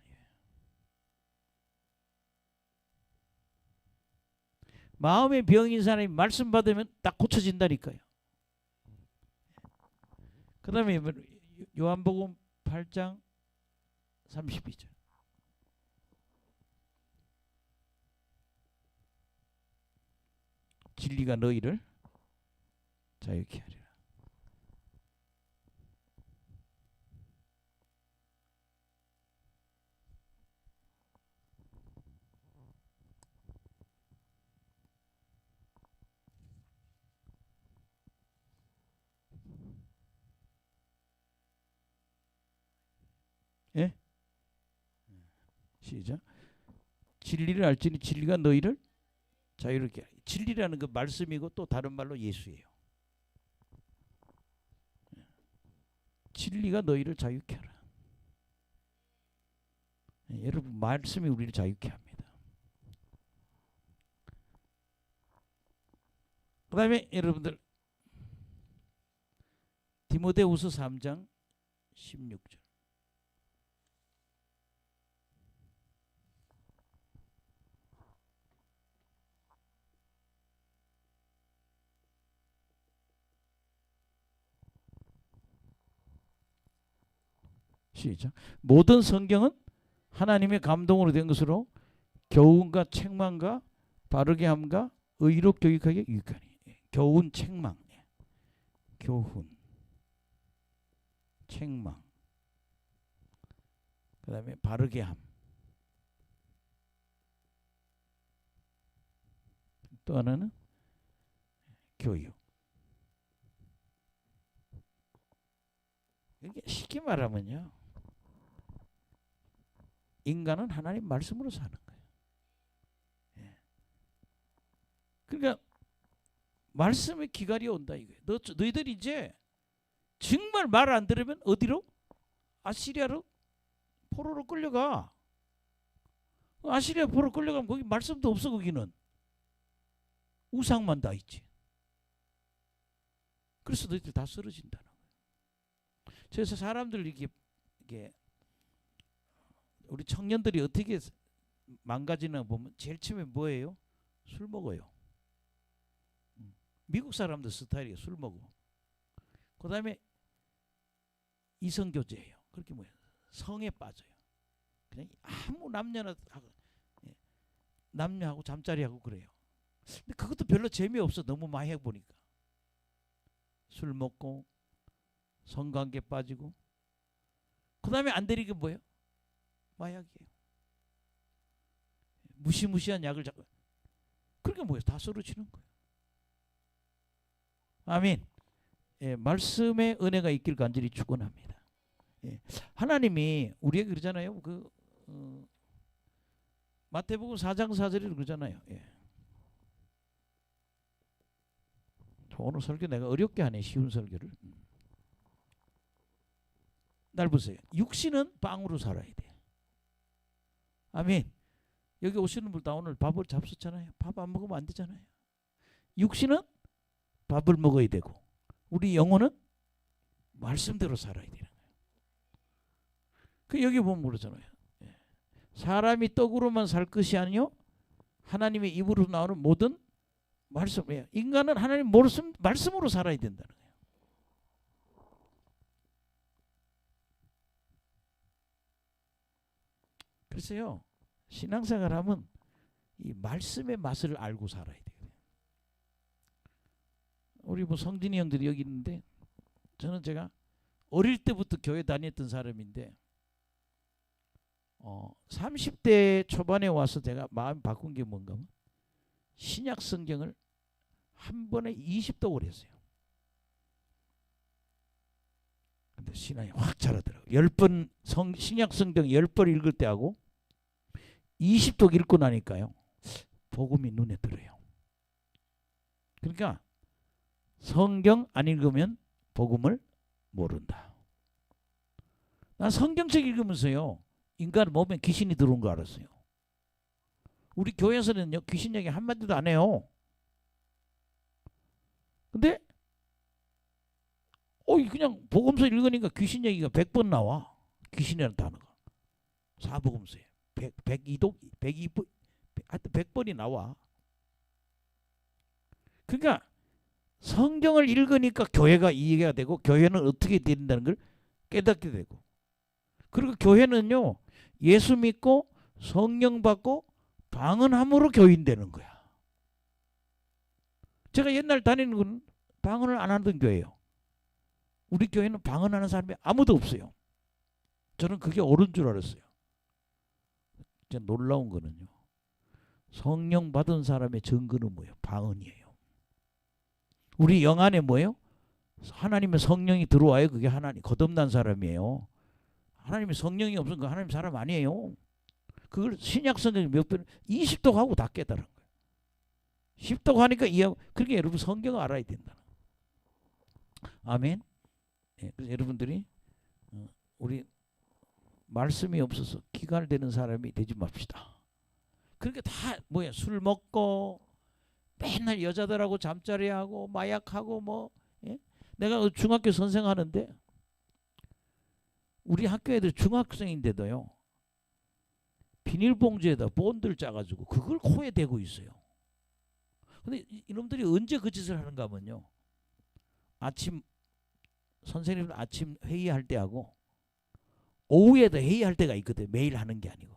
마음의 병인 사람이 말씀 받으면 딱 고쳐진다니까요. 그 다음에 요한복음 8장 32절. 진리가 너희를 자유케 하리라. 예? 시작. 진리를 알지니 진리가 너희를 자유롭게 하리. 진리라는 그 말씀이고 또 다른 말로 예수예요. 진리가 너희를 자유케 하라. 여러분 말씀이 우리를 자유케 합니다. 그 다음에 여러분들 디모데후서 3장 16절. 시작. 모든 성경은 하나님의 감동으로 된 것으로 교훈과 책망과 바르게 함과 의로 교육하기에 유익하니. 교훈, 책망. 교훈, 책망. 그 다음에 바르게 함. 또 하나는 교육. 이게 쉽게 말하면요, 인간은 하나님 말씀으로 사는 거예요. 예. 그러니까 말씀의 기갈이 온다 이거예요. 너희들이 이제 정말 말 안 들으면 어디로? 아시리아로, 포로로 끌려가. 아시리아 포로 끌려가면 거기 말씀도 없어. 거기는 우상만 다 있지. 그래서 너희들 다 쓰러진다는 거예요. 그래서 사람들 이게 우리 청년들이 어떻게 망가지나 보면 제일 처음에 뭐예요? 술 먹어요. 미국 사람들 스타일이에요. 술 먹어. 그 다음에 이성교제예요. 그렇게 뭐예요? 성에 빠져요. 그냥 아무 남녀하고 잠자리하고 그래요. 근데 그것도 별로 재미없어. 너무 많이 해보니까. 술 먹고 성관계 빠지고, 그 다음에 안 되는 게 뭐예요? 마약이에요. 무시무시한 약을 잡고. 그러니까 뭐예요? 다 쓰러지는 거예요. 아멘. 예, 말씀의 은혜가 있길 간절히 축원합니다. 예, 하나님이 우리에게 그러잖아요. 마태복음 4장 4절에 그러잖아요. 예. 오늘 설교 내가 어렵게 하네. 쉬운 설교를. 날 보세요. 육신은 빵으로 살아야 돼. 아멘. 여기 오시는 분 다 오늘 밥을 잡수잖아요. 밥 안 먹으면 안 되잖아요. 육신은 밥을 먹어야 되고, 우리 영혼은 말씀대로 살아야 되는 거예요. 그 여기 보면 그러잖아요. 사람이 떡으로만 살 것이 아니요 하나님의 입으로 나오는 모든 말씀이에요. 인간은 하나님 말씀으로 살아야 된다는 거예요. 그래서요, 신앙생활하면 이 말씀의 맛을 알고 살아야 돼요. 우리 뭐 성진이 형들이 여기 있는데, 저는 제가 어릴 때부터 교회 다녔던 사람인데 30대 초반에 와서 제가 마음 바꾼 게 뭔가 하면 신약 성경을 한 번에 20독을 했어요. 근데 신앙이 확 자라더라고요. 10번 신약 성경 10번 읽을 때 하고 20독 읽고 나니까요, 복음이 눈에 들어요. 그러니까 성경 안 읽으면 복음을 모른다. 난 성경책 읽으면서요, 인간 몸에 귀신이 들어온 거 알았어요. 우리 교회에서는요, 귀신 얘기 한마디도 안 해요. 근데 그냥 복음서 읽으니까 귀신 얘기가 100번 나와. 귀신이라는 단어가. 사복음서에 102독, 102번, 하여튼 100번이 나와. 그러니까 성경을 읽으니까 교회가 이해가 되고, 교회는 어떻게 된다는 걸 깨닫게 되고, 그리고 교회는요, 예수 믿고 성령 받고 방언함으로 교인되는 거야. 제가 옛날 다니는 건 방언을 안 하던 교회예요. 우리 교회는 방언하는 사람이 아무도 없어요. 저는 그게 옳은 줄 알았어요. 진짜 놀라운 거는요, 성령 받은 사람의 증거는 뭐예요? 방언이에요. 우리 영 안에 뭐예요? 하나님의 성령이 들어와요. 그게 하나님 거듭난 사람이에요. 하나님의 성령이 없으면 그 하나님 사람 아니에요. 그걸 신약 성경이 몇 번 20독 하고 다 깨달은 거예요. 10독 하니까 이해하고. 그러니까 여러분 성경을 알아야 된다. 아멘. 예, 그래서 여러분들이 우리 말씀이 없어서 기갈되는 사람이 되지 맙시다. 그렇게 다 뭐야, 술 먹고 맨날 여자들하고 잠자리하고 마약하고 뭐. 예? 내가 중학교 선생하는데 우리 학교 애들 중학생인데도요, 비닐봉지에다 본드를 짜가지고 그걸 코에 대고 있어요. 근데 이놈들이 언제 그 짓을 하는가 하면요, 선생님 아침 회의할 때 하고 오후에도 회의할 때가 있거든. 매일 하는 게 아니고.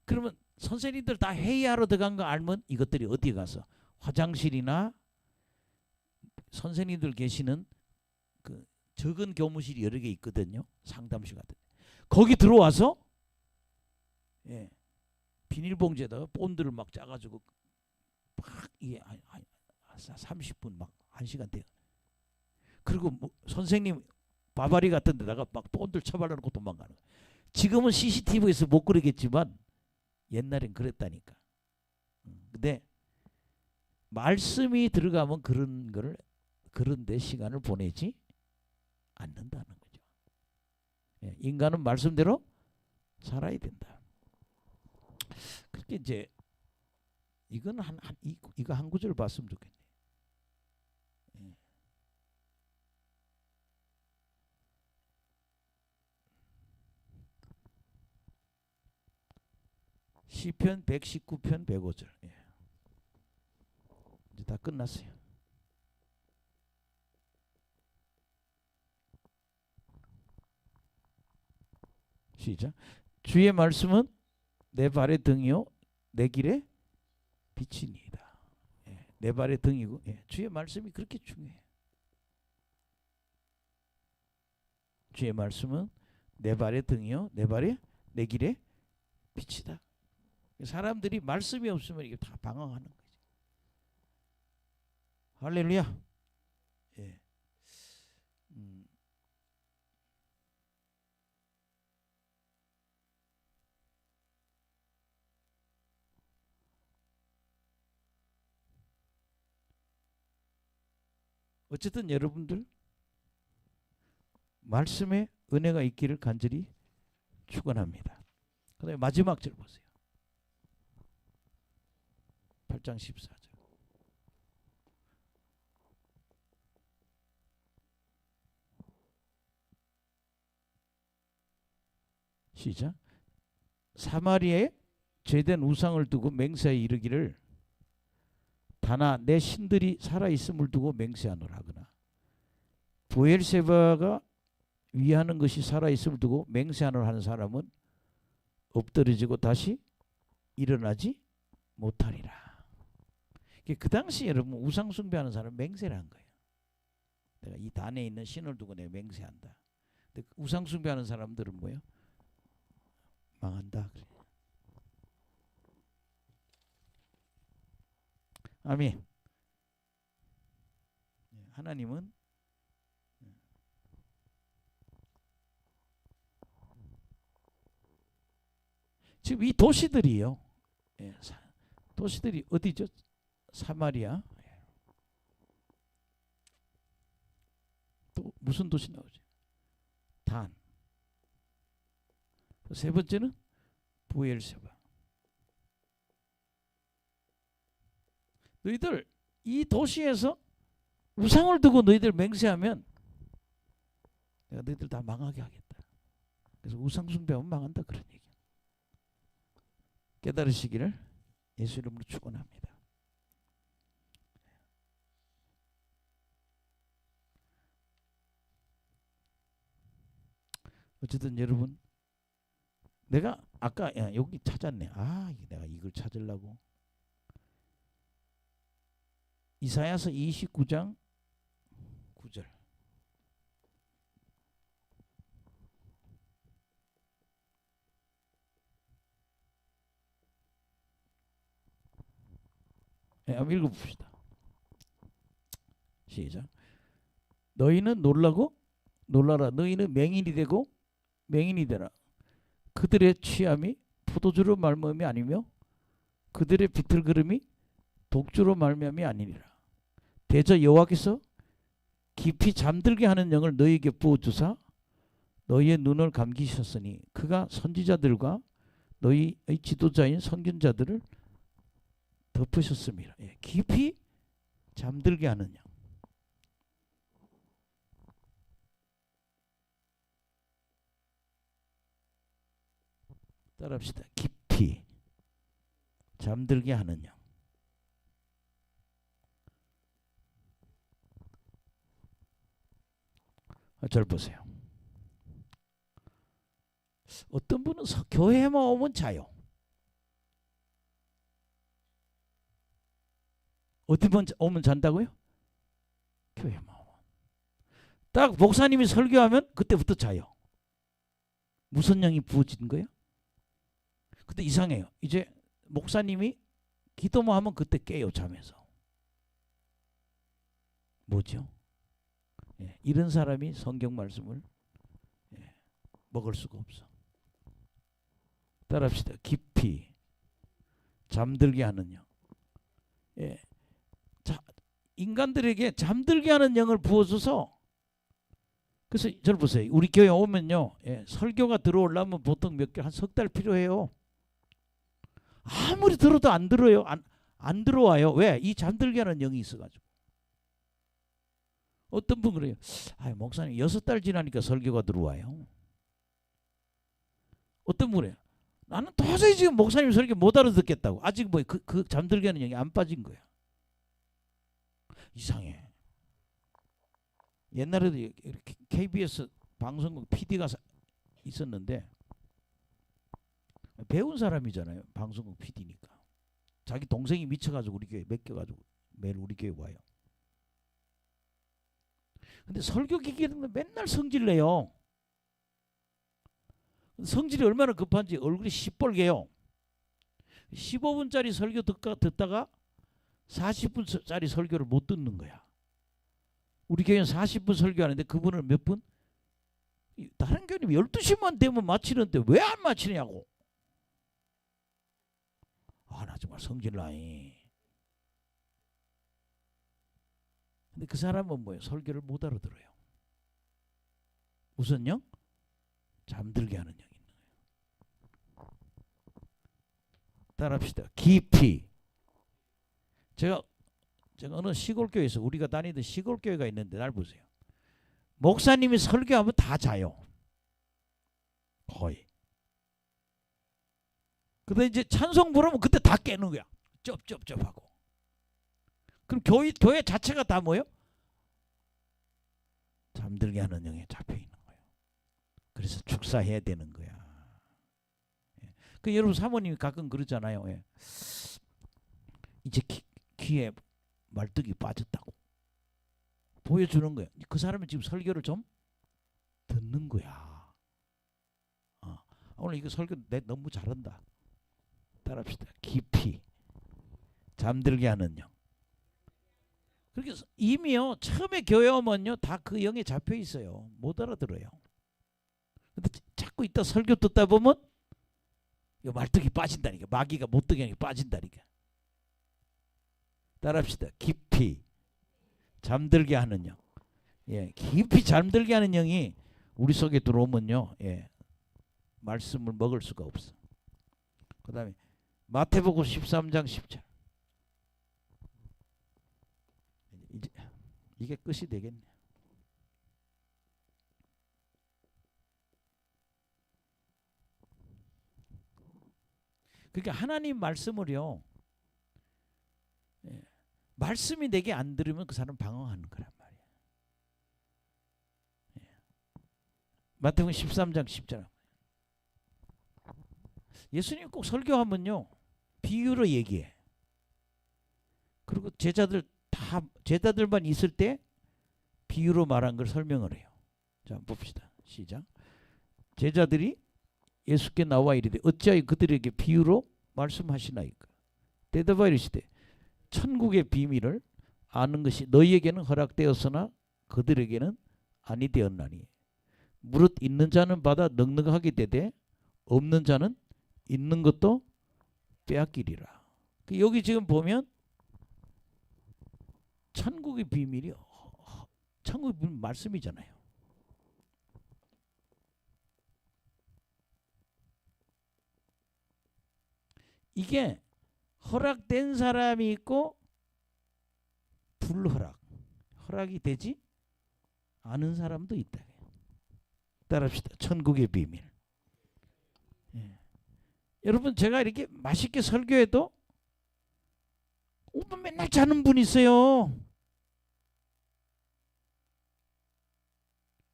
그러면 선생님들 다 회의하러 들어간 거 알면 이것들이 어디에 가서 화장실이나 선생님들 계시는 그 적은 교무실이 여러 개 있거든요. 상담실 같은. 거기 들어와서 예, 비닐봉지에다가 본드를 막 짜가지고 막 이게 30분 막 1시간 돼요. 그리고 뭐 선생님 바바리 같은 데다가 막 본드를 쳐발라놓고 도망가는 거예요. 지금은 CCTV에서 못 그러겠지만 옛날엔 그랬다니까. 근데 말씀이 들어가면 그런 거를 그런 데 시간을 보내지 않는다는 거죠. 예, 인간은 말씀대로 살아야 된다. 그렇게 이제 이건 이거 한 구절 봤으면 좋겠네. 예. 시편 119편 105절. 예. 이제 다 끝났어요. 시작. 주의 말씀은 내 발의 등이요 내 길의 빛이니이다. 예, 내 발의 등이고 예, 주의 말씀이 그렇게 중요해요. 주의 말씀은 내 발의 등이요 내 길의 빛이다. 사람들이 말씀이 없으면 이게 다 방황하는 거지. 할렐루야. 예. 어쨌든 여러분들 말씀에 은혜가 있기를 간절히 축원합니다. 그다음에 마지막 절 보세요. 8장 14절. 시작. 사마리아에 죄된 우상을 두고 맹세하여 이르기를 다나 내 신들이 살아있음을 두고 맹세하노라 하거나 브엘세바가 위하는 것이 살아있음을 두고 맹세하노라 하는 사람은 엎드러지고 다시 일어나지 못하리라. 그 당시 여러분 우상 숭배하는 사람 맹세를 한 거예요. 내가 이 단에 있는 신을 두고 내가 맹세한다. 근데 우상 숭배하는 사람들은 뭐예요? 망한다. 아멘. 하나님은 지금 이 도시들이요. 도시들이 어디죠? 사마리아. 또 무슨 도시 나오죠? 단. 세 번째는 브엘세바. 너희들 이 도시에서 우상을 두고 너희들 맹세하면 내가 너희들 다 망하게 하겠다. 그래서 우상 숭배하면 망한다 그런 얘기. 깨달으시기를 예수 이름으로 축원합니다. 어쨌든 여러분 내가 아까 여기 찾았네. 내가 이걸 찾으려고. 이사야서 29장 9절. 한번 읽어봅시다. 시작. 너희는 놀라라. 너희는 맹인이 되고 맹인이 되라. 그들의 취함이 포도주로 말미암이 아니며 그들의 비틀거림이 독주로 말미암이 아니니라. 대저 여호와께서 깊이 잠들게 하는 영을 너희에게 부어주사 너희의 눈을 감기셨으니 그가 선지자들과 너희의 지도자인 선견자들을 덮으셨습니다. 깊이 잠들게 하는 영. 따라합시다. 깊이 잠들게 하는 영. 잘 보세요. 어떤 분은 교회만 오면 자요. 어디 오면 잔다고요? 교회만 오면. 딱 목사님이 설교하면 그때부터 자요. 무슨 영이 부어진 거예요? 근데 이상해요. 이제 목사님이 기도만 하면 그때 깨요, 잠에서. 뭐죠? 예, 이런 사람이 성경 말씀을 먹을 수가 없어. 따라합시다. 깊이 잠들게 하는 영. 예. 자, 인간들에게 잠들게 하는 영을 부어줘서, 그래서 저를 보세요. 우리 교회 오면요, 설교가 들어오려면 보통 몇 개, 한 석 달 필요해요. 아무리 들어도 안 들어요. 안 들어와요. 왜? 이 잠들게 하는 영이 있어가지고. 어떤 분 그래요. 목사님 6달 지나니까 설교가 들어와요. 어떤 분 그래요. 나는 도저히 지금 목사님 설교 못 알아듣겠다고. 아직 뭐 그 잠들게 하는 영이 안 빠진 거야. 이상해. 옛날에도 이렇게 KBS 방송국 PD가 있었는데, 배운 사람이잖아요. 방송국 PD니까. 자기 동생이 미쳐가지고 우리 교회 맡겨가지고 매일 우리 교회 와요. 근데 설교 기계는 맨날 성질내요. 성질이 얼마나 급한지 얼굴이 시뻘개요. 15분짜리 설교 듣다가 40분짜리 설교를 못 듣는 거야. 우리 교회는 40분 설교하는데 그분은 몇 분? 다른 교회는 12시만 되면 마치는데 왜 안 마치냐고. 나 정말 성질나이. 근데 그 사람은 뭐예요? 설교를 못 알아들어요. 무슨 영? 잠들게 하는 영이 있는 거예요. 따라합시다. 깊이. 제가 어느 시골교회에서, 우리가 다니던 시골교회가 있는데, 날 보세요. 목사님이 설교하면 다 자요. 거의. 근데 이제 찬송 부르면 그때 다 깨는 거야. 쩝쩝쩝하고. 그럼 교회 자체가 다 뭐예요? 잠들게 하는 영에 잡혀 있는 거예요. 그래서 축사해야 되는 거야. 그 여러분 사모님이 가끔 그러잖아요. 이제 귀에 말뚝이 빠졌다고 보여주는 거예요. 그 사람은 지금 설교를 좀 듣는 거야. 오늘 이거 설교 너무 잘한다. 따라합시다. 깊이 잠들게 하는 영. 그렇게 이미요, 처음에 교회 오면요 다 그 영에 잡혀 있어요. 못 알아들어요. 근데 자꾸 이따 설교 듣다 보면 이 말뚝이 빠진다니까. 마귀가 못 듣게 빠진다니까. 따라합시다. 깊이 잠들게 하는 영. 깊이 잠들게 하는 영이 우리 속에 들어오면요, 말씀을 먹을 수가 없어. 그 다음에 마태복음 13장 10절. 이게 끝이 되겠네. 그러니까 하나님 말씀을요, 말씀이 내게 안 들으면 그 사람 방황하는 거란 말이야. 마태복음 13장 10절. 예수님 꼭 설교하면요 비유로 얘기해. 그리고 제자들만 있을 때 비유로 말한 걸 설명을 해요. 자, 봅시다. 시작. 제자들이 예수께 나와 이르되 어찌하여 그들에게 비유로 말씀하시나이까. 대답하여 이르시되 천국의 비밀을 아는 것이 너희에게는 허락되었으나 그들에게는 아니 되었나니 무릇 있는 자는 받아 넉넉하게 되되 없는 자는 있는 것도 빼앗기리라. 여기 지금 보면 천국의 비밀이 천국의 비밀 말씀이잖아요. 이게 허락된 사람이 있고 허락이 되지 않은 사람도 있다. 따라합시다. 천국의 비밀. 여러분, 제가 이렇게 맛있게 설교해도 오면 맨날 자는 분이 있어요.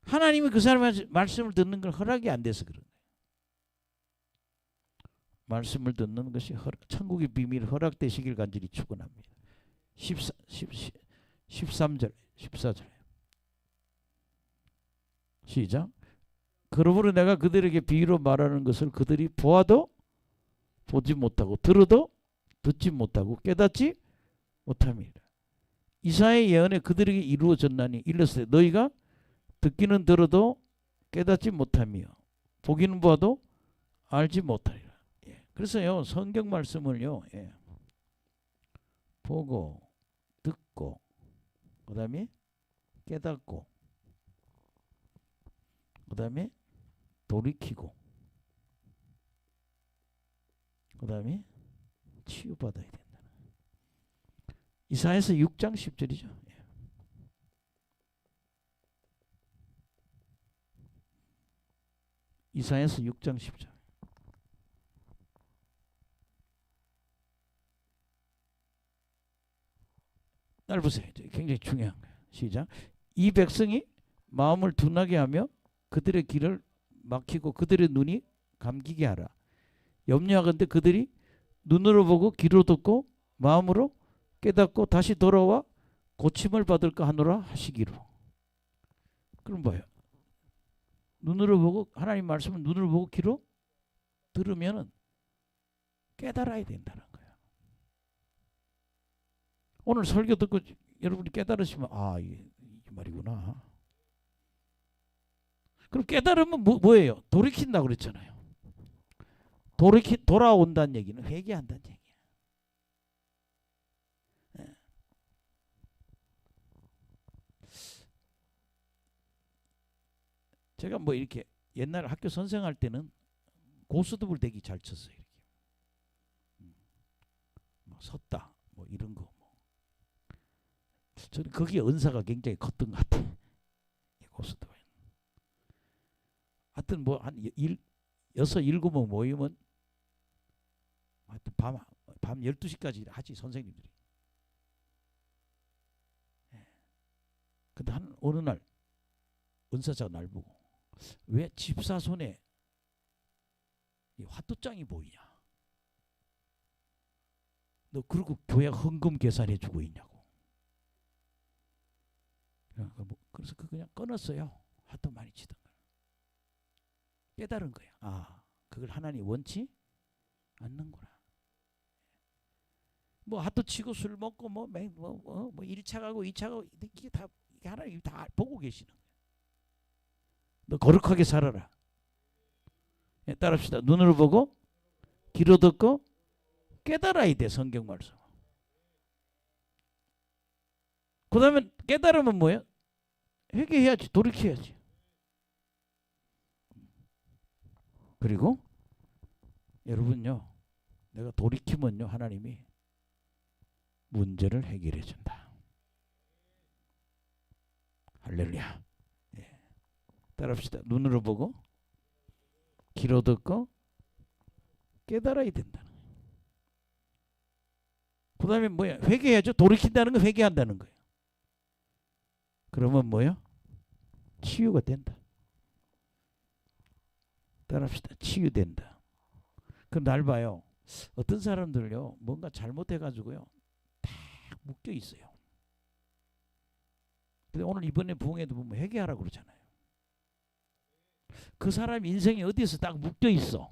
하나님이 그 사람의 말씀을 듣는 걸 허락이 안 돼서 그런 거예요. 말씀을 듣는 것이 천국의 비밀 허락되시길 간절히 축원합니다. 13절 14절 시작. 그러므로 내가 그들에게 비유로 말하는 것을 그들이 보아도 보지 못하고 들어도 듣지 못하고 깨닫지 못함이라. 이사야의 예언에 그들에게 이루어졌나니 일렀으되 너희가 듣기는 들어도 깨닫지 못하며 보기는 보아도 알지 못하리라. 예. 그래서요 성경 말씀을요 보고 듣고 그 다음에 깨닫고 그 다음에 돌이키고 그 다음에 치유받아야 된다. 이사야서 6장 10절이죠. 이사야서 6장 10절. 날 보세요. 굉장히 중요한 거예요. 시작. 이 백성이 마음을 둔하게 하며 그들의 길을 막히고 그들의 눈이 감기게 하라. 염려하건대 그들이 눈으로 보고 귀로 듣고 마음으로 깨닫고 다시 돌아와 고침을 받을까 하노라 하시기로. 그럼 뭐예요? 눈으로 보고 하나님 말씀을 눈으로 보고 귀로 들으면은 깨달아야 된다는 거예요. 오늘 설교 듣고 여러분이 깨달으시면 이 말이구나. 그럼 깨달으면 뭐예요? 돌이킨다고 그랬잖아요. 돌아온다는 얘기는 회개한다는 얘기야. 제가 뭐 이렇게 옛날 학교 선생할 때는 고스톱을 되게 잘 쳤어요. 이렇게. 뭐 섰다 뭐 이런 거. 저는 거기에 은사가 굉장히 컸던 것 같아요. 고스톱. 하여튼 뭐 한 6, 7명 모이면 하여튼 밤 12시까지 하지 선생님들이. 근데 어느 날 은사자가 날 보고 왜 집사 손에 이 화투장이 보이냐? 너 그리고 교회 헌금 계산해 주고 있냐고. 그래서 그냥 끊었어요. 화투 많이 치던 걸. 깨달은 거야. 그걸 하나님 원치 않는구나. 뭐 화투 치고 술 먹고 뭐 1차 가고 2차 가고 이게 다 하나님 다 보고 계시는 거야. 너 거룩하게 살아라. 따라합시다. 눈으로 보고 귀로 듣고 깨달아야 돼. 성경 말씀. 그 다음에 깨달으면 뭐예요? 회개해야지. 돌이켜야지. 그리고 여러분요, 내가 돌이키면요 하나님이 문제를 해결해 준다. 할렐루야. 따라합시다. 눈으로 보고 귀로 듣고 깨달아야 된다. 그 다음에 뭐야? 회개해야죠. 돌이킨다는 거 회개한다는 거예요. 그러면 뭐야? 치유가 된다. 따라합시다. 치유된다. 그럼 날 봐요. 어떤 사람들요 뭔가 잘못해가지고요 다 묶여 있어요. 근데 오늘 이번에 부흥회도 보면 회개하라고 그러잖아요. 그 사람 인생이 어디서 딱 묶여 있어.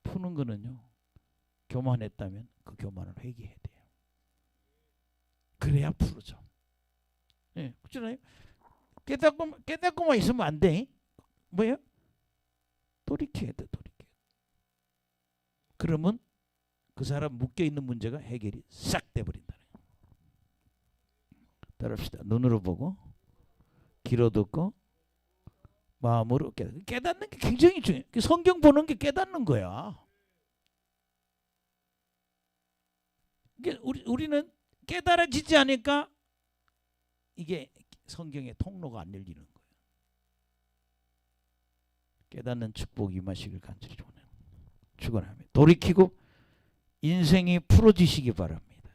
푸는 거는요 교만했다면 그 교만을 회개해야 돼요. 그래야 풀어져. 그렇잖아요. 깨닫고만 있으면 안 돼. 뭐예요? 돌이켜야 돼. 돌이켜. 그러면 그 사람 묶여 있는 문제가 해결이 싹 돼버린다. 따라합시다. 눈으로 보고 귀로 듣고 마음으로 깨닫는 게 굉장히 중요해요. 성경 보는 게 깨닫는 거야. 우리는 깨달아지지 않으니까 이게 성경의 통로가 안 열리는 거예요. 깨닫는 축복이 임하시길 간절히 축원합니다. 돌이키고 인생이 풀어지시기 바랍니다.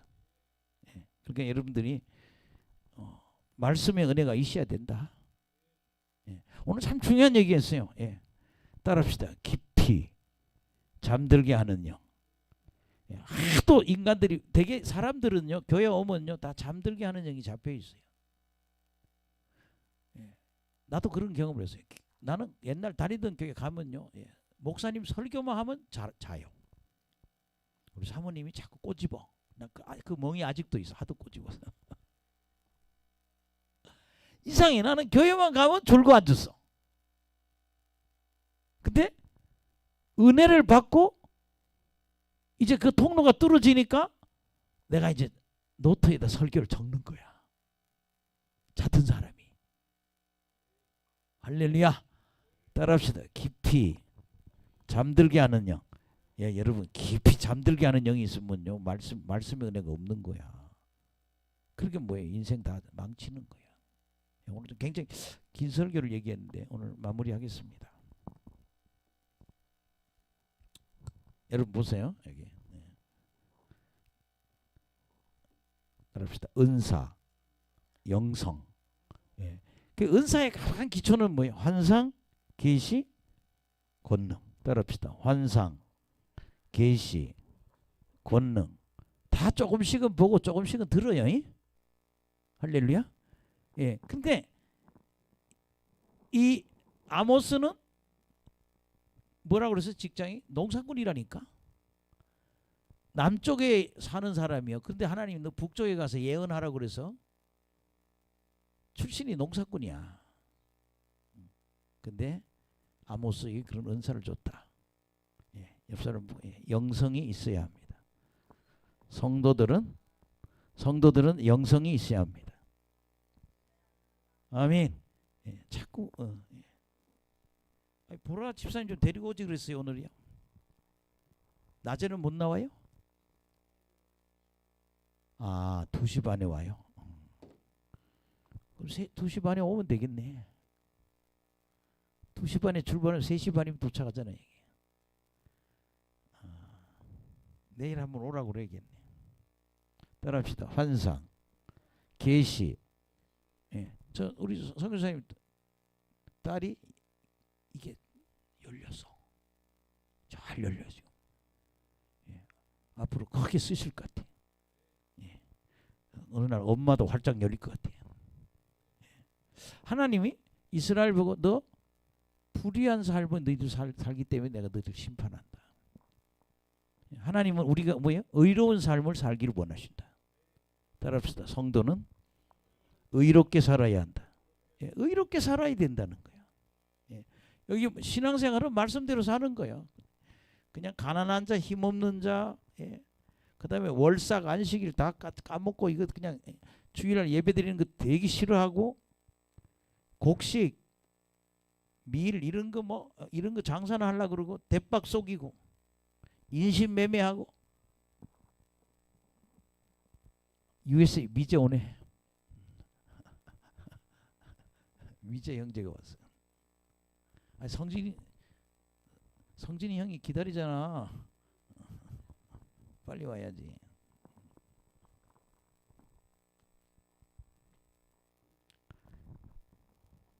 그러니까 여러분들이 말씀의 은혜가 있어야 된다. 오늘 참 중요한 얘기했어요. 따라합시다. 깊이 잠들게 하는 영. 예, 하도 인간들이 되게 사람들은요 교회 오면요 다 잠들게 하는 영이 잡혀 있어요. 예, 나도 그런 경험을 했어요. 나는 옛날 다니던 교회 가면요 예, 목사님 설교만 하면 자요. 우리 사모님이 자꾸 꼬집어. 그 멍이 아직도 있어. 하도 꼬집어서. 이상해. 나는 교회만 가면 졸고 앉았어. 근데 은혜를 받고 이제 그 통로가 뚫어지니까 내가 이제 노트에다 설교를 적는 거야. 잦은 사람이. 할렐루야. 따라합시다. 깊이 잠들게 하는 영. 예, 여러분 깊이 잠들게 하는 영이 있으면요 말씀의 은혜가 없는 거야. 그렇게 뭐예요? 인생 다 망치는 거야. 예, 오늘도 굉장히 긴 설교를 얘기했는데 오늘 마무리하겠습니다. 여러분 보세요 여기. 네. 따라합시다. 은사, 영성. 예. 그 은사의 가장 기초는 뭐예요? 환상, 계시, 권능. 따라합시다. 환상, 계시, 권능 다 조금씩은 보고 조금씩은 들어요. 할렐루야. 예. 근데 이 아모스는 뭐라고 그래서 직장이 농사꾼이라니까. 남쪽에 사는 사람이요. 근데 하나님 너 북쪽에 가서 예언하라고 그래서 출신이 농사꾼이야. 근데 아모스에게 그런 은사를 줬다. 예, 옆 사람 영성이 있어야 합니다. 성도들은 영성이 있어야 합니다. 아멘. 예, 자꾸 예. 보라 집사님 좀 데리고 오지 그랬어요 오늘이요. 낮에는 못 나와요? 아 2시 반에 와요. 그럼 2시 반에 오면 되겠네. 2시 반에 출발하면 3시 반이면 도착하잖아요. 내일 한번 오라고 그래야겠네. 따라합시다. 환상, 계시. 예. 저 우리 선교사님 딸이 이게 열려서 잘 열려 지금. 예. 앞으로 크게 쓰실 것 같아. 예. 어느 날 엄마도 활짝 열릴 것 같아요. 예. 하나님이 이스라엘 보고 너 불의한 삶을 너희들 살기 때문에 내가 너희들 심판한다. 하나님은 우리가 뭐예요? 의로운 삶을 살기를 원하신다. 따라합시다. 성도는 의롭게 살아야 한다. 예, 의롭게 살아야 된다는 거예요. 예, 여기 신앙생활은 말씀대로 사는 거예요. 그냥 가난한 자, 힘없는 자, 예, 그다음에 월삭 안식일 다 까먹고 이거 그냥 주일날 예배드리는 거 되게 싫어하고 곡식, 밀 이런 거 뭐 이런 거 장사나 하려고 그러고 대박 속이고 인신매매하고. USA 미제 오네. 미제 형제가 왔어. 아니 성진이 형이 기다리잖아. 빨리 와야지.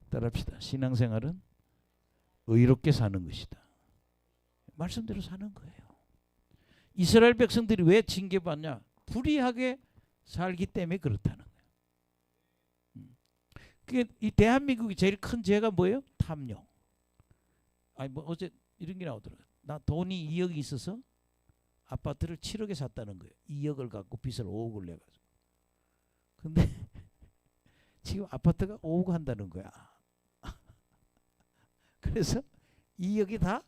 따라합시다. 신앙생활은 의롭게 사는 것이다. 말씀대로 사는 거예요. 이스라엘 백성들이 왜 징계받냐? 불의하게 살기 때문에 그렇다는 거예요. 그게 이 대한민국이 제일 큰 죄가 뭐예요? 탐욕. 아니 뭐 어제 이런 게 나오더라고요. 나 돈이 2억이 있어서 아파트를 7억에 샀다는 거예요. 2억을 갖고 빚을 5억을 내가지고. 근데 지금 아파트가 5억 한다는 거야. 그래서 2억이 다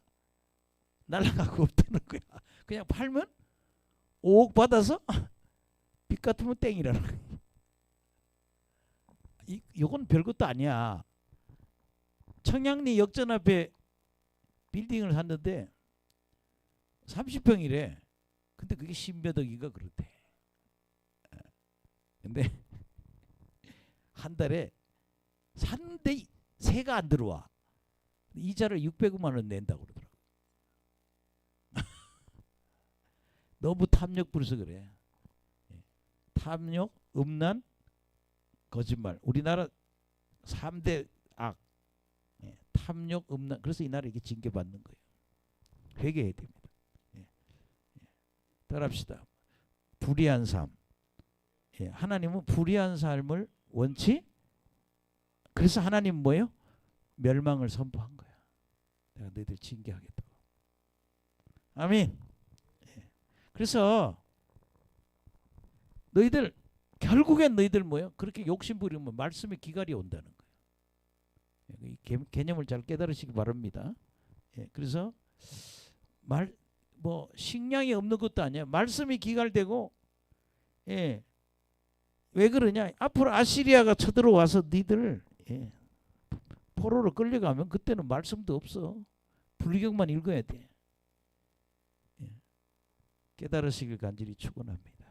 날아가고 없다는 거야. 그냥 팔면 5억 받아서 빚 같으면 땡이라는 거야. 이건 별것도 아니야. 청량리 역전 앞에 빌딩을 샀는데 30평이래. 근데 그게 10몇 억인가 그렇대. 근데 한 달에 샀는데 세가 안 들어와. 이자를 600만 원 낸다고 그러더라고. 너무 탐욕 부려서 그래. 탐욕, 음란, 거짓말. 우리나라 3대 악. 탐욕, 음란. 그래서 이 나라 이게 징계받는 거예요. 회개해야 됩니다. 따라합시다. 불의한 삶. 예, 하나님은 불의한 삶을 원치. 그래서 하나님 뭐예요? 멸망을 선포한 거야. 내가 너희들 징계하겠다고. 아멘. 예. 그래서 너희들 결국엔 너희들 뭐예요? 그렇게 욕심 부리면 말씀의 기갈이 온다는 거예요. 이 개념을 잘 깨달으시기 바랍니다. 예, 그래서 뭐 식량이 없는 것도 아니야. 말씀이 기갈되고, 예, 왜 그러냐? 앞으로 아시리아가 쳐들어와서 너희들 예, 포로로 끌려가면 그때는 말씀도 없어. 불경만 읽어야 돼. 예, 깨달으시길 간절히 축원합니다.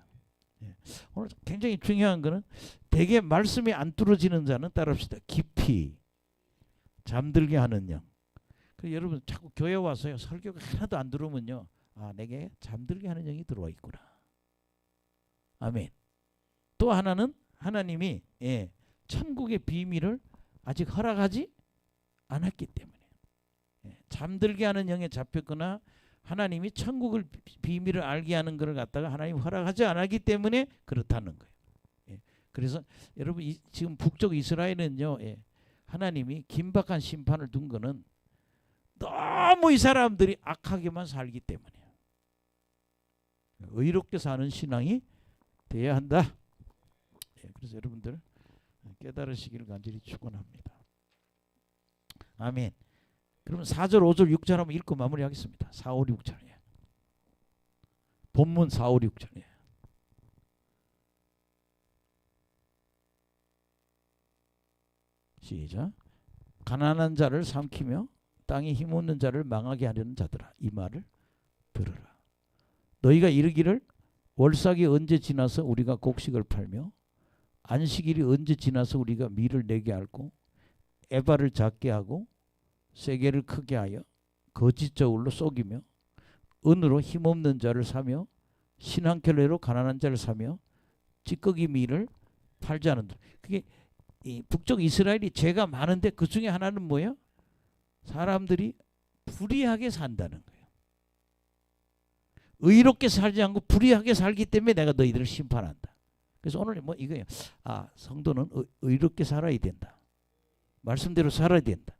예, 오늘 굉장히 중요한 거는 대개 말씀이 안 뚫어지는 자는 따라합시다. 깊이 잠들게 하는 영. 여러분 자꾸 교회 와서요 설교가 하나도 안 들어오면요, 아, 내게 잠들게 하는 영이 들어와 있구나. 아멘. 또 하나는 하나님이 예, 천국의 비밀을 아직 허락하지 않았기 때문에 예, 잠들게 하는 영에 잡혔거나 하나님이 천국을 비밀을 알게 하는 것을 갖다가 하나님 허락하지 않았기 때문에 그렇다는 거예요. 예, 그래서 여러분 지금 북쪽 이스라엘은요, 예, 하나님이 긴박한 심판을 둔 거는 너무 이 사람들이 악하게만 살기 때문이에요. 의롭게 사는 신앙이 돼야 한다. 예, 그래서 여러분들 깨달으시기를 간절히 축원합니다. 아멘. 그러면 4절, 5절, 6절 한번 읽고 마무리하겠습니다. 4, 5, 6절. 예. 본문 4, 5, 6절. 예. 시작. 가난한 자를 삼키며 땅에 힘없는 자를 망하게 하려는 자들아, 이 말을 들으라. 너희가 이르기를 월삭이 언제 지나서 우리가 곡식을 팔며 안식일이 언제 지나서 우리가 밀을 내게 할고 에바를 작게 하고 세계를 크게 하여 거짓 저울로 속이며 은으로 힘없는 자를 사며 신한켤레로 가난한 자를 사며 찌꺼기 밀을 팔지 않는다. 그게 이 북쪽 이스라엘이 죄가 많은데 그 중에 하나는 뭐예요? 사람들이 불의하게 산다는 거예요. 의롭게 살지 않고 불의하게 살기 때문에 내가 너희들을 심판한다. 그래서 오늘 뭐 이거예요. 아, 성도는 의롭게 살아야 된다. 말씀대로 살아야 된다.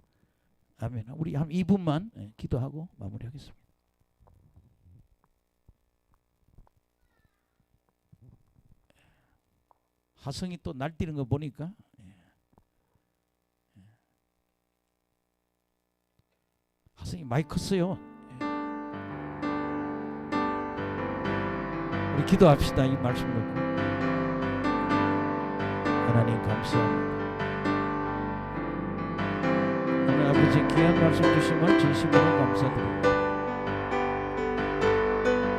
아멘. 우리 한 2분만 기도하고 마무리하겠습니다. 하성이 또 날뛰는 거 보니까 하성이 많이 컸어요. 우리 기도합시다. 이 말씀 듣고. 하나님 감사합니다. 오늘 아버지 귀한 말씀 주심을 진심으로 감사드립니다.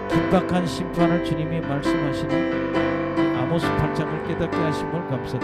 긴박한 심판을 주님이 말씀하시는 아모스 8장을 깨닫게 하심을 감사드립니다.